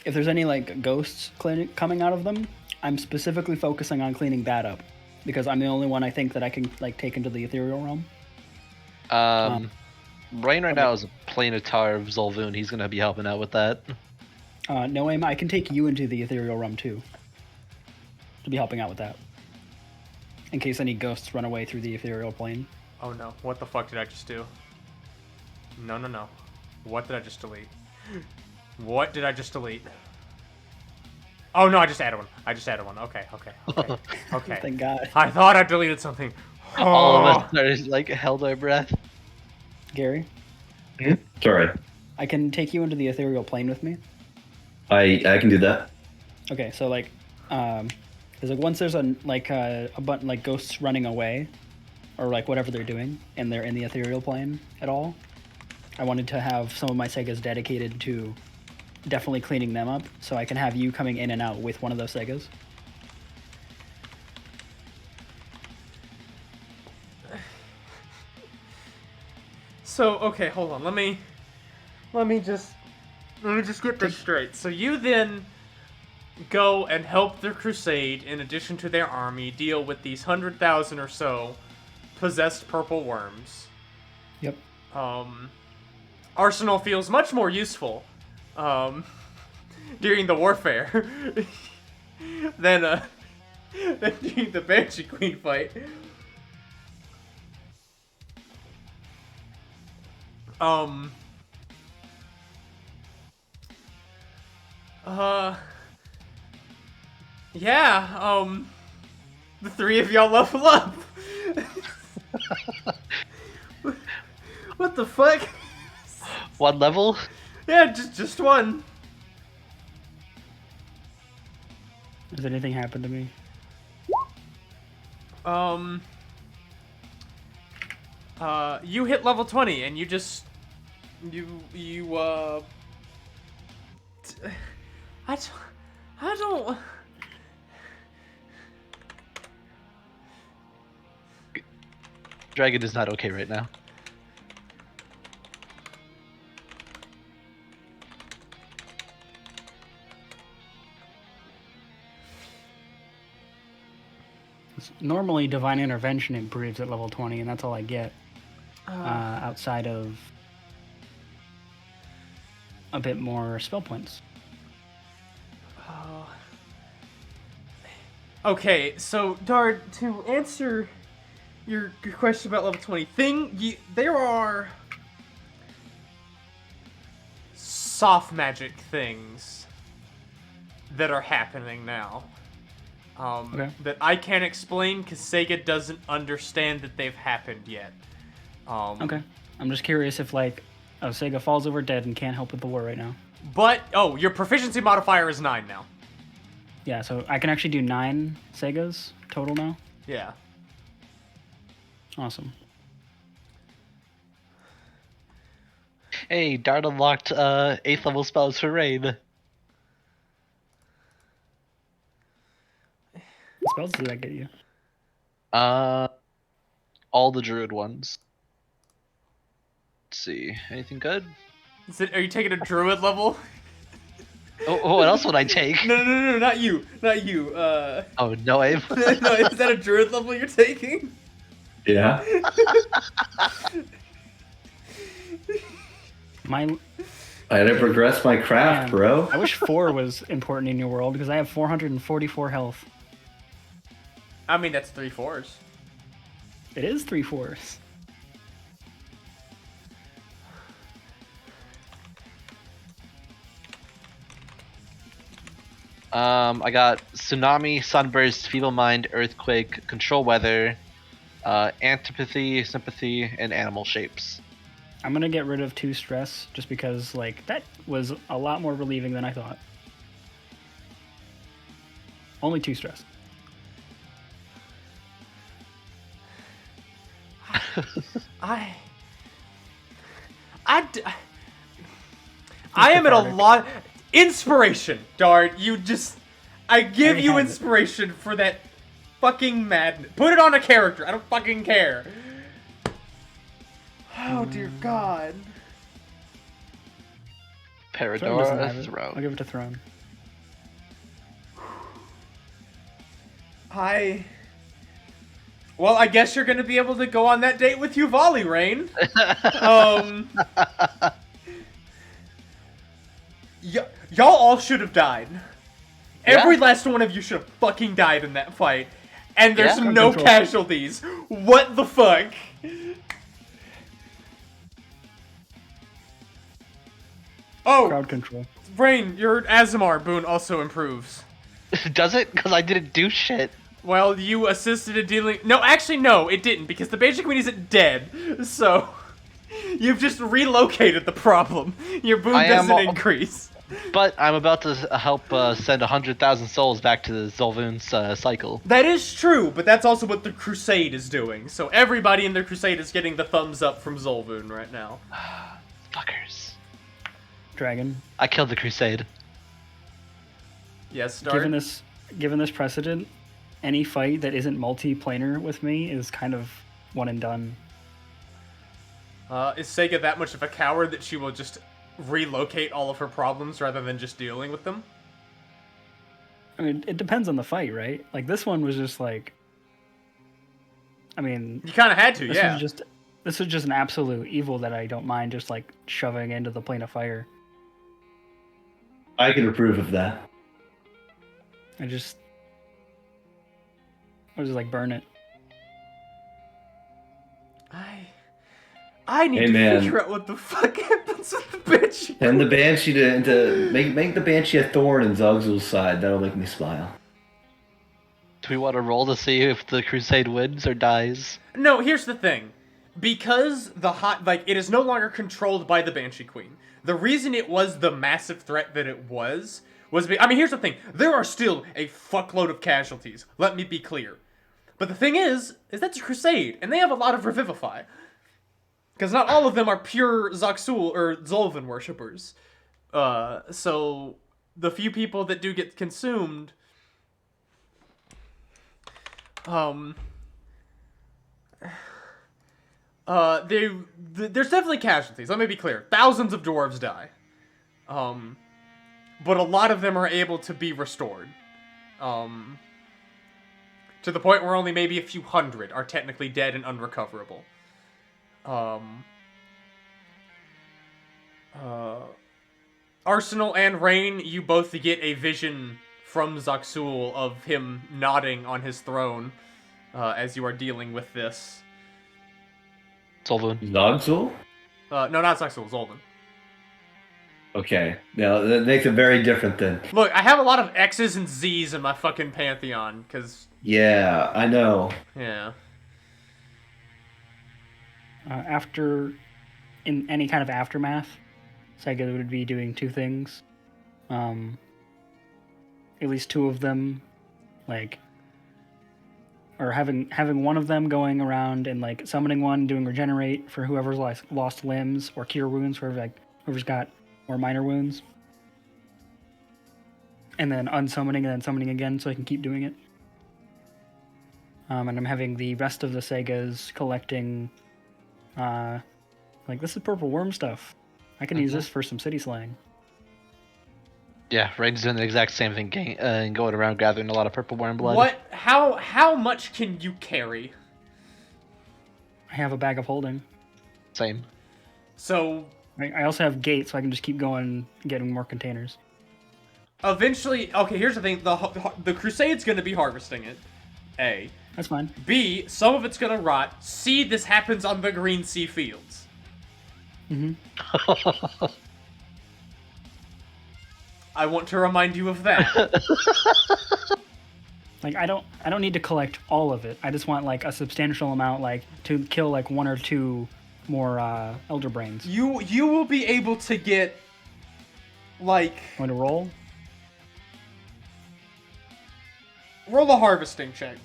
if there's any like ghosts coming out of them, I'm specifically focusing on cleaning that up. Because I'm the only one I think that I can like take into the ethereal realm. Rain right now is a planetar of Zolvoon. He's gonna be helping out with that. No aim, I can take you into the ethereal realm too. To be helping out with that. In case any ghosts run away through the ethereal plane. Oh no, what the fuck did I just do? No. What did I just delete? What did I just delete? Oh no, I just added one. Okay. Thank God. I thought I deleted something. All Oh. of us are like held our breath. Gary, Sorry. I can take you into the ethereal plane with me. I can do that. Okay, so like, there's like once there's a button like ghosts running away, or like whatever they're doing, and they're in the ethereal plane at all. I wanted to have some of my Segas dedicated to definitely cleaning them up, so I can have you coming in and out with one of those Segas. So okay, hold on. Let me just get this straight. So you then go and help the crusade, in addition to their army, deal with these 100,000 or so possessed purple worms. Yep. Arsenal feels much more useful during the warfare than during the Banshee Queen fight. Yeah, the three of y'all level up. What the fuck? One level? Yeah, just one. Has anything happened to me? You hit level 20, and you just... I don't... Dragon is not okay right now. Normally, Divine Intervention improves at level 20, and that's all I get. Outside of a bit more spell points. Okay, so, Dard, to answer your question about level 20, there are soft magic things that are happening now. Okay. That I can't explain because Sega doesn't understand that they've happened yet. Okay. I'm just curious if, like, Sega falls over dead and can't help with the war right now. But, your proficiency modifier is 9 now. Yeah, so I can actually do 9 Segas total now. Yeah. Awesome. Hey, Dart unlocked 8th level spells for Rain. What spells did that get you? All the druid ones. Let's see. Anything good? Are you taking a druid level? Oh, what else would I take? No, not you. Not you. Oh, no aim. No, is that a druid level you're taking? Yeah. My I had to progress my craft, Man, bro. I wish 4 was important in your world because I have 444 health. I mean, that's 3 4s. It is 3 4s. I got Tsunami, Sunburst, Feeble Mind, Earthquake, Control Weather, Antipathy, Sympathy, and Animal Shapes. I'm gonna get rid of 2 stress just because, like, that was a lot more relieving than I thought. Only 2 stress. I am at a lot. Inspiration, Dart. I give you have it. inspiration for that fucking madness. Put it on a character. I don't fucking care. Oh dear God. Throne doesn't have Paradora it. I'll Throne. give it to Throne. Well, I guess you're gonna be able to go on that date with Uvalli, Rain. Y'all all should have died. Every last one of you should have fucking died in that fight. And there's Yeah. no Control. casualties. What the fuck? Oh, Crowd control. Rain, your Azamar boon also improves. Does it? Because I didn't do shit. Well, you assisted in dealing... No, actually, no, it didn't, because the Banshee Queen isn't dead. So, you've just relocated the problem. Your boon doesn't increase. But I'm about to help send 100,000 souls back to the Zolvoon's cycle. That is true, but that's also what the Crusade is doing. So everybody in the Crusade is getting the thumbs up from Zolvoon right now. Fuckers. Dragon. I killed the Crusade. Yes, Dart? Given this precedent, any fight that isn't multiplanar with me is kind of one and done. Is Sega that much of a coward that she will just relocate all of her problems rather than just dealing with them? I mean, it depends on the fight, right? Like, this one was just like... I mean... You kind of had to, This yeah. was just an absolute evil that I don't mind just, like, shoving into the plane of fire. I can approve of that. I was like, burn it. I need Hey, to man. figure out what the fuck happens with the Banshee. And the Banshee to make the Banshee a thorn in Zogzul's side. That'll make me smile. Do we want to roll to see if the Crusade wins or dies? No, here's the thing. Because it is no longer controlled by the Banshee Queen. The reason it was the massive threat that it was here's the thing. There are still a fuckload of casualties. Let me be clear. But the thing is that's a Crusade, and they have a lot of Revivify. Because not all of them are pure Zaxul or Zolvan worshippers. So the few people that do get consumed, there's definitely casualties. Let me be clear. Thousands of dwarves die. But a lot of them are able to be restored. To the point where only maybe a few hundred are technically dead and unrecoverable. Arsenal and Rain, you both get a vision from Zaxul of him nodding on his throne as you are dealing with this. Zolvan. Zogzul? No, not Zaxul, Zolvan. Okay. Now, that makes it very different then. Look, I have a lot of X's and Z's in my fucking pantheon, because... Yeah, I know. Yeah. After, in any kind of aftermath, Sega would be doing two things. At least two of them, like, or having one of them going around and like summoning one, doing regenerate for whoever's lost limbs, or cure wounds for whoever's got more minor wounds, and then unsummoning and then summoning again so I can keep doing it. And I'm having the rest of the Segas collecting, like, this is purple worm stuff. I can use this for some city slaying. Yeah, Rain's doing the exact same thing, and going around gathering a lot of purple worm blood. How much can you carry? I have a bag of holding. Same. So... I also have gates, so I can just keep going and getting more containers. Eventually... Okay, here's the thing. The Crusade's gonna be harvesting it. A. That's fine. B. Some of it's gonna rot. C. This happens on the Green Sea fields. Mm-hmm. I want to remind you of that. Like, I don't need to collect all of it. I just want, like, a substantial amount, like, to kill, like, one or two more Elder Brains. You will be able to get, like... Want to roll? Roll a harvesting check.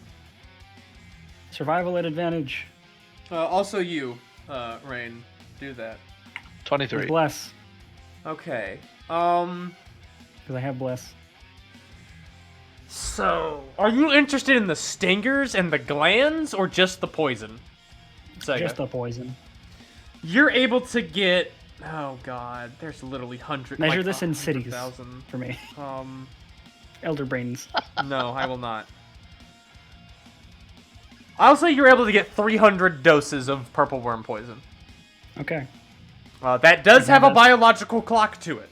Survival at advantage. Also you, Rain, do that. 23. Bless. Okay. Because I have bless. So, are you interested in the stingers and the glands, or just the poison? Sega. Just the poison. You're able to get... Oh god, there's literally hundreds... Measure like this in cities 100,000. for me. Elder Brains. No, I will not. I'll say you're able to get 300 doses of purple worm poison. Okay. That does have a biological clock to it.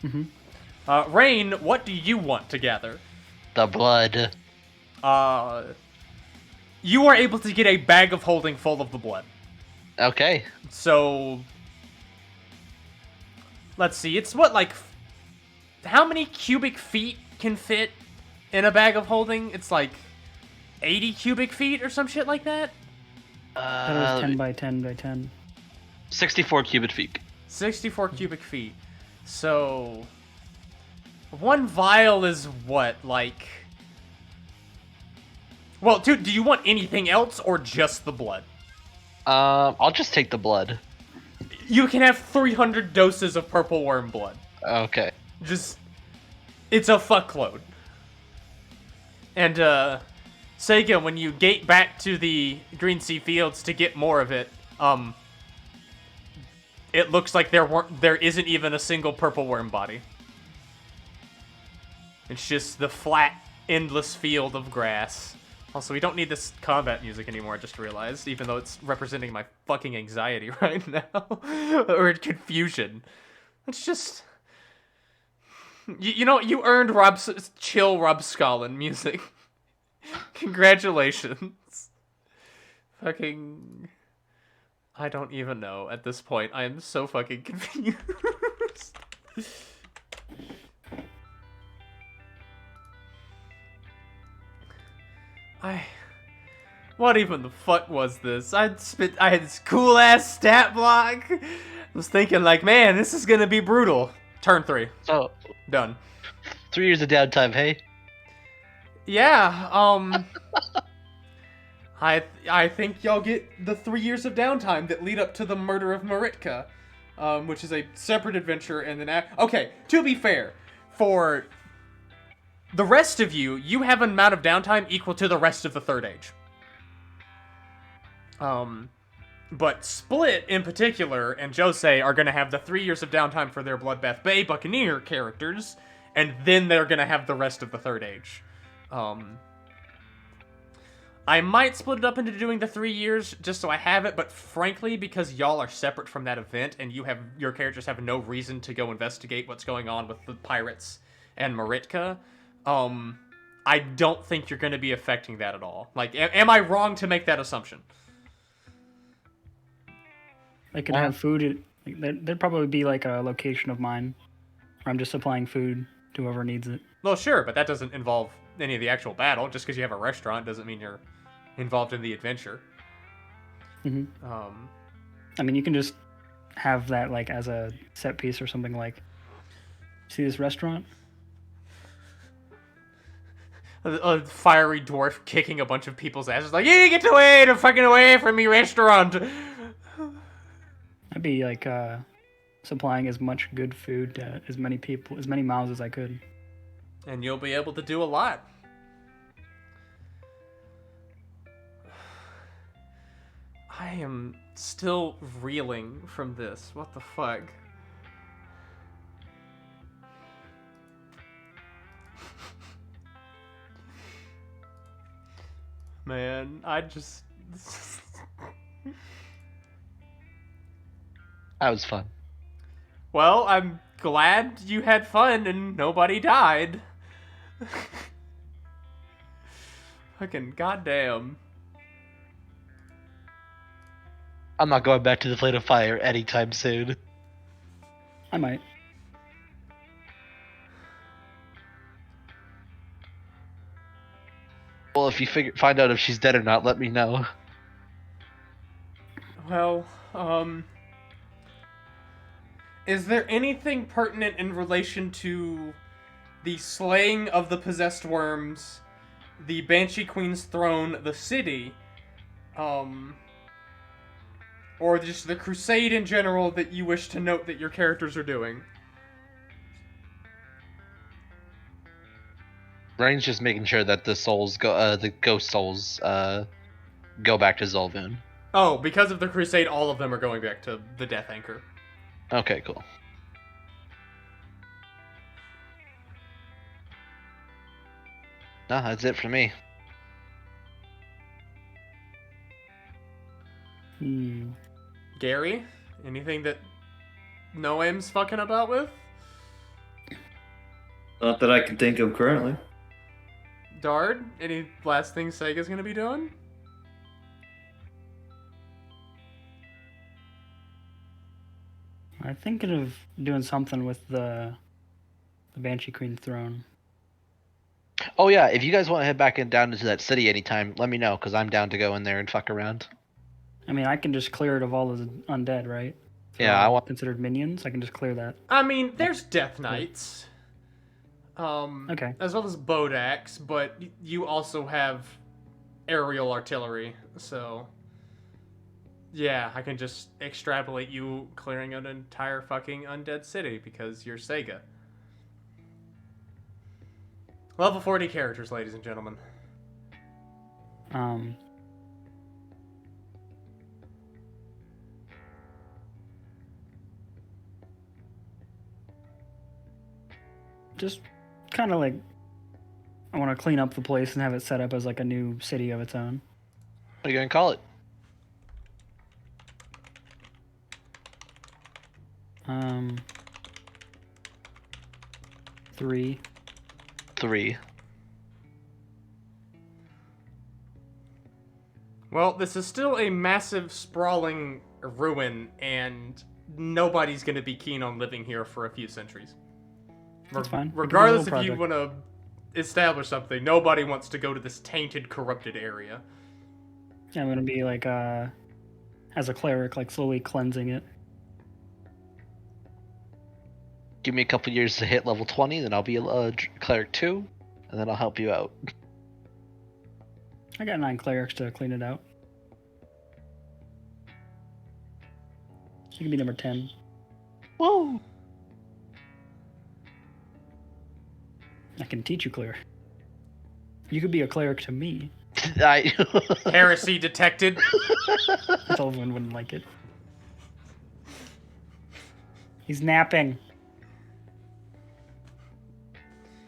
Mm-hmm. Rain, what do you want to gather? The blood. You are able to get a bag of holding full of the blood. Okay. So, let's see. It's what, like, how many cubic feet can fit in a bag of holding? It's like 80 cubic feet or some shit like that? That was 10 by 10 by 10. 64 cubic feet. 64 cubic feet. So, one vial is what, like... Well, dude, do you want anything else or just the blood? I'll just take the blood. You can have 300 doses of purple worm blood. Okay. Just... It's a fuckload. And, Sega, when you gate back to the Green Sea Fields to get more of it, it looks like there isn't even a single purple worm body. It's just the flat, endless field of grass. Also, we don't need this combat music anymore, I just realized, even though it's representing my fucking anxiety right now. Or confusion. It's just... You know, you earned chill Rob Scollin music. Congratulations. Fucking... I don't even know at this point. I am so fucking confused. What even the fuck was this? I had this cool ass stat block. I was thinking like, man, this is gonna be brutal. Turn 3. So, Done. 3 years of downtime, hey? Yeah, I think y'all get the 3 years of downtime that lead up to the murder of Maritka, which is a separate adventure, and then okay. To be fair, for the rest of you, you have an amount of downtime equal to the rest of the Third Age. But Split in particular and Jose are gonna have the 3 years of downtime for their Bloodbath Bay Buccaneer characters, and then they're gonna have the rest of the Third Age. I might split it up into doing the 3 years just so I have it, but frankly, because y'all are separate from that event and your characters have no reason to go investigate what's going on with the pirates and Maritka, I don't think you're going to be affecting that at all. Like, am I wrong to make that assumption? They could have food. There'd probably be like a location of mine where I'm just supplying food to whoever needs it. Well, sure, but that doesn't involve any of the actual battle. Just because you have a restaurant doesn't mean you're involved in the adventure. I mean, you can just have that like as a set piece or something. Like, see this restaurant? A fiery dwarf kicking a bunch of people's asses, like, "You get away from me, restaurant!" I'd be like supplying as much good food to as many people, as many mouths as I could. And you'll be able to do a lot. I am still reeling from this. What the fuck? Man, I just... That was fun. Well, I'm glad you had fun and nobody died. Fucking goddamn. I'm not going back to the Plate of Fire anytime soon. I might. Well, if you find out if she's dead or not, let me know. Well, is there anything pertinent in relation to the slaying of the possessed worms, the Banshee Queen's throne, the city, or just the crusade in general that you wish to note that your characters are doing? Rain's just making sure that the souls go, the ghost souls, go back to Zolvun. Oh, because of the crusade, all of them are going back to the Death Anchor. Okay, cool. No, that's it for me. Gary, anything that Noam's fucking about with? Not that I can think of currently. Dard, any last things Sega's gonna be doing? I'm thinking of doing something with the Banshee Queen's throne. Oh yeah, if you guys want to head back and down into that city anytime, let me know, because I'm down to go in there and fuck around. I mean, I can just clear it of all the undead, right? So Yeah, I want considered minions. I can just clear that. I mean, there's Death Knights. Okay. As well as Bodaks, but you also have aerial artillery, so... Yeah, I can just extrapolate you clearing an entire fucking undead city, because you're Sega. Level 40 characters, ladies and gentlemen. Just kind of like, I want to clean up the place and have it set up as like a new city of its own. What are you gonna call it? 3. 3. Well, this is still a massive, sprawling ruin, and nobody's going to be keen on living here for a few centuries. That's fine. Regardless if you want to establish something, nobody wants to go to this tainted, corrupted area. Yeah, I'm gonna be like, as a cleric, like slowly cleansing it. Give me a couple years to hit level 20, then I'll be a cleric 2, and then I'll help you out. I got 9 clerics to clean it out. You can be number 10. Whoa! I can teach you cleric. You could be a cleric to me. Heresy detected. Sullivan wouldn't like it. He's napping.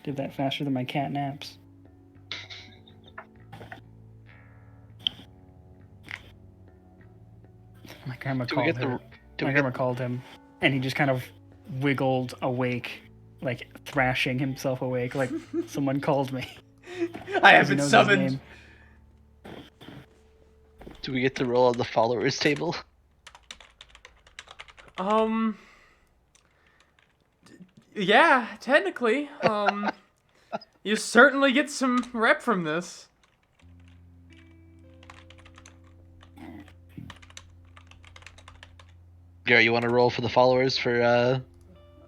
Did that faster than my cat naps. My grandma called him. My grandma called him, and he just kind of wiggled awake, like thrashing himself awake, like someone called me. I have been summoned. Do we get to roll on the followers table? Yeah, technically. You certainly get some rep from this. Gary, you want to roll for the followers for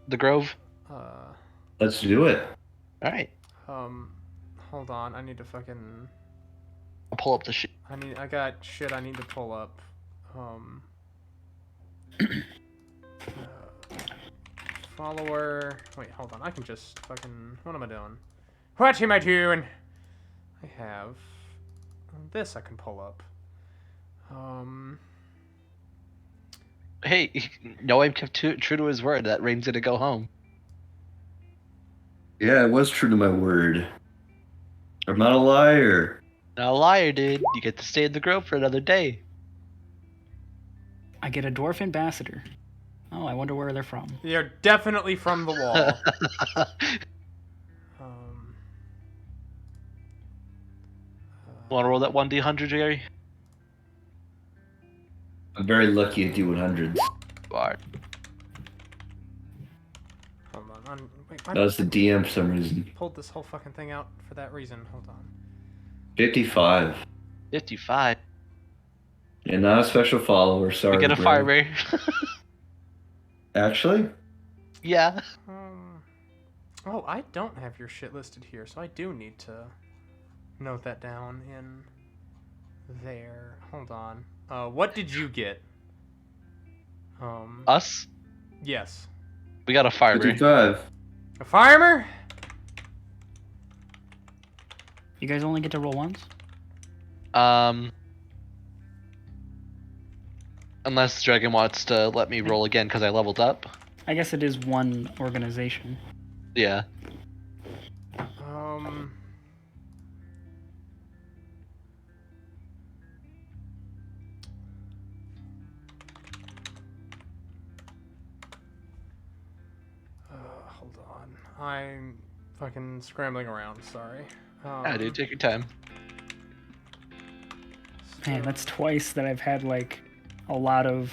the Grove? Let's do it. All right. Hold on. I need to fucking. I'll pull up the shit. I got shit I need to pull up. Follower. Wait, hold on. I can just fucking. What am I doing? What am I doing? I have this I can pull up. Hey, Noam kept true to his word that Rain's gonna go home. Yeah, I was true to my word. I'm not a liar. Not a liar, dude. You get to stay in the Grove for another day. I get a dwarf ambassador. Oh, I wonder where they're from. They're definitely from the wall. Want to roll that 1d100, Gary? I'm very lucky at D100s. Bar. Hold on. Wait, That was the DM for some reason. Pulled this whole fucking thing out for that reason. Hold on. 55. 55. Yeah, not a special follower, sorry. We get a bro. fireball. Actually? Yeah. Oh, I don't have your shit listed here, so I do need to note that down in there. Hold on. What did you get? Us? Yes. We got a fireball. 55. A farmer? You guys only get to roll once? Unless Dragon wants to let me roll again because I leveled up. I guess it is one organization. Yeah. Hold on. I'm fucking scrambling around, sorry. Yeah, dude, take your time. Man, that's twice that I've had like a lot of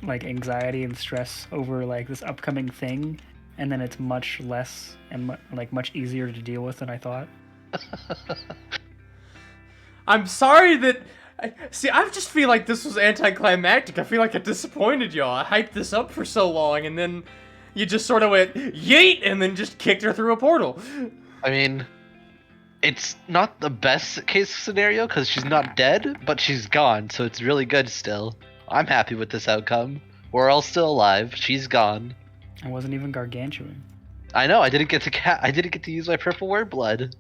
like anxiety and stress over like this upcoming thing, and then it's much less and like much easier to deal with than I thought. I'm sorry that. See, I just feel like this was anticlimactic. I feel like I disappointed y'all. I hyped this up for so long, and then you just sort of went yeet, and then just kicked her through a portal. I mean, it's not the best case scenario because she's not dead, but she's gone, so it's really good still. I'm happy with this outcome. We're all still alive. She's gone. I wasn't even gargantuan. I know. I didn't get to use my purple word blood.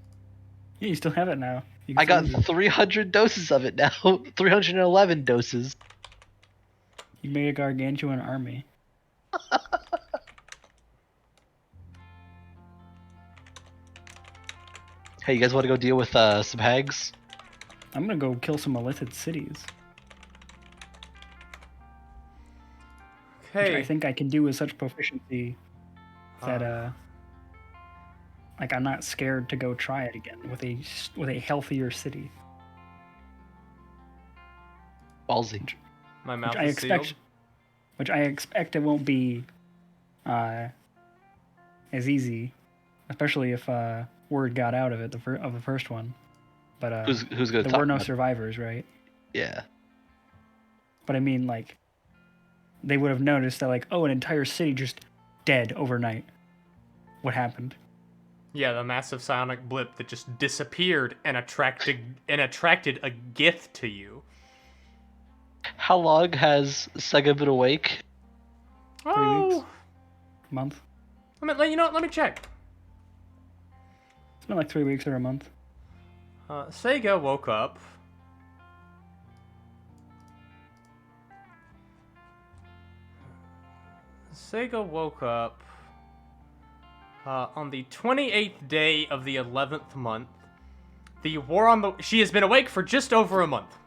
Yeah, you still have it now. You can I got still use it. 300 doses of it now. 311 doses. You made a gargantuan army. Hey, you guys want to go deal with some hags? I'm gonna go kill some illicit cities. Which I Okay. think I can do with such proficiency that like I'm not scared to go try it again with a healthier city. Ballsy. My mouth Which I is expect sealed. which I expect it won't be as easy, especially if word got out of it of the first one. But Who's gonna there talk were no about it? survivors, right? Yeah. But I mean, like, they would have noticed that, like, oh, an entire city just dead overnight. What happened? Yeah, the massive psionic blip that just disappeared and attracted a gift to you. How long has Sega been awake? 3 weeks. Month. Let me check. It's been like 3 weeks or a month. Sega woke up. On the 28th day of the 11th month. She has been awake for just over a month.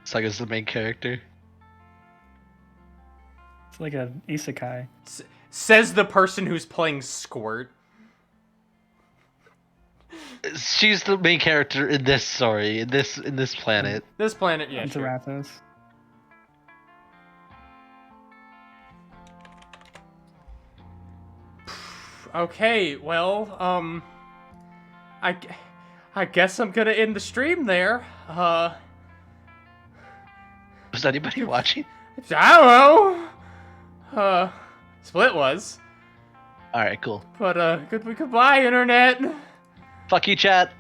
Sega's the main character. It's like an isekai. Says the person who's playing Squirt. She's the main character in this story, in this planet. This planet, yeah, It's sure. Arathos. Okay, well, I guess I'm gonna end the stream there. Was anybody watching? I don't know. Split was. Alright, cool. But, goodbye, internet. Fuck you, chat.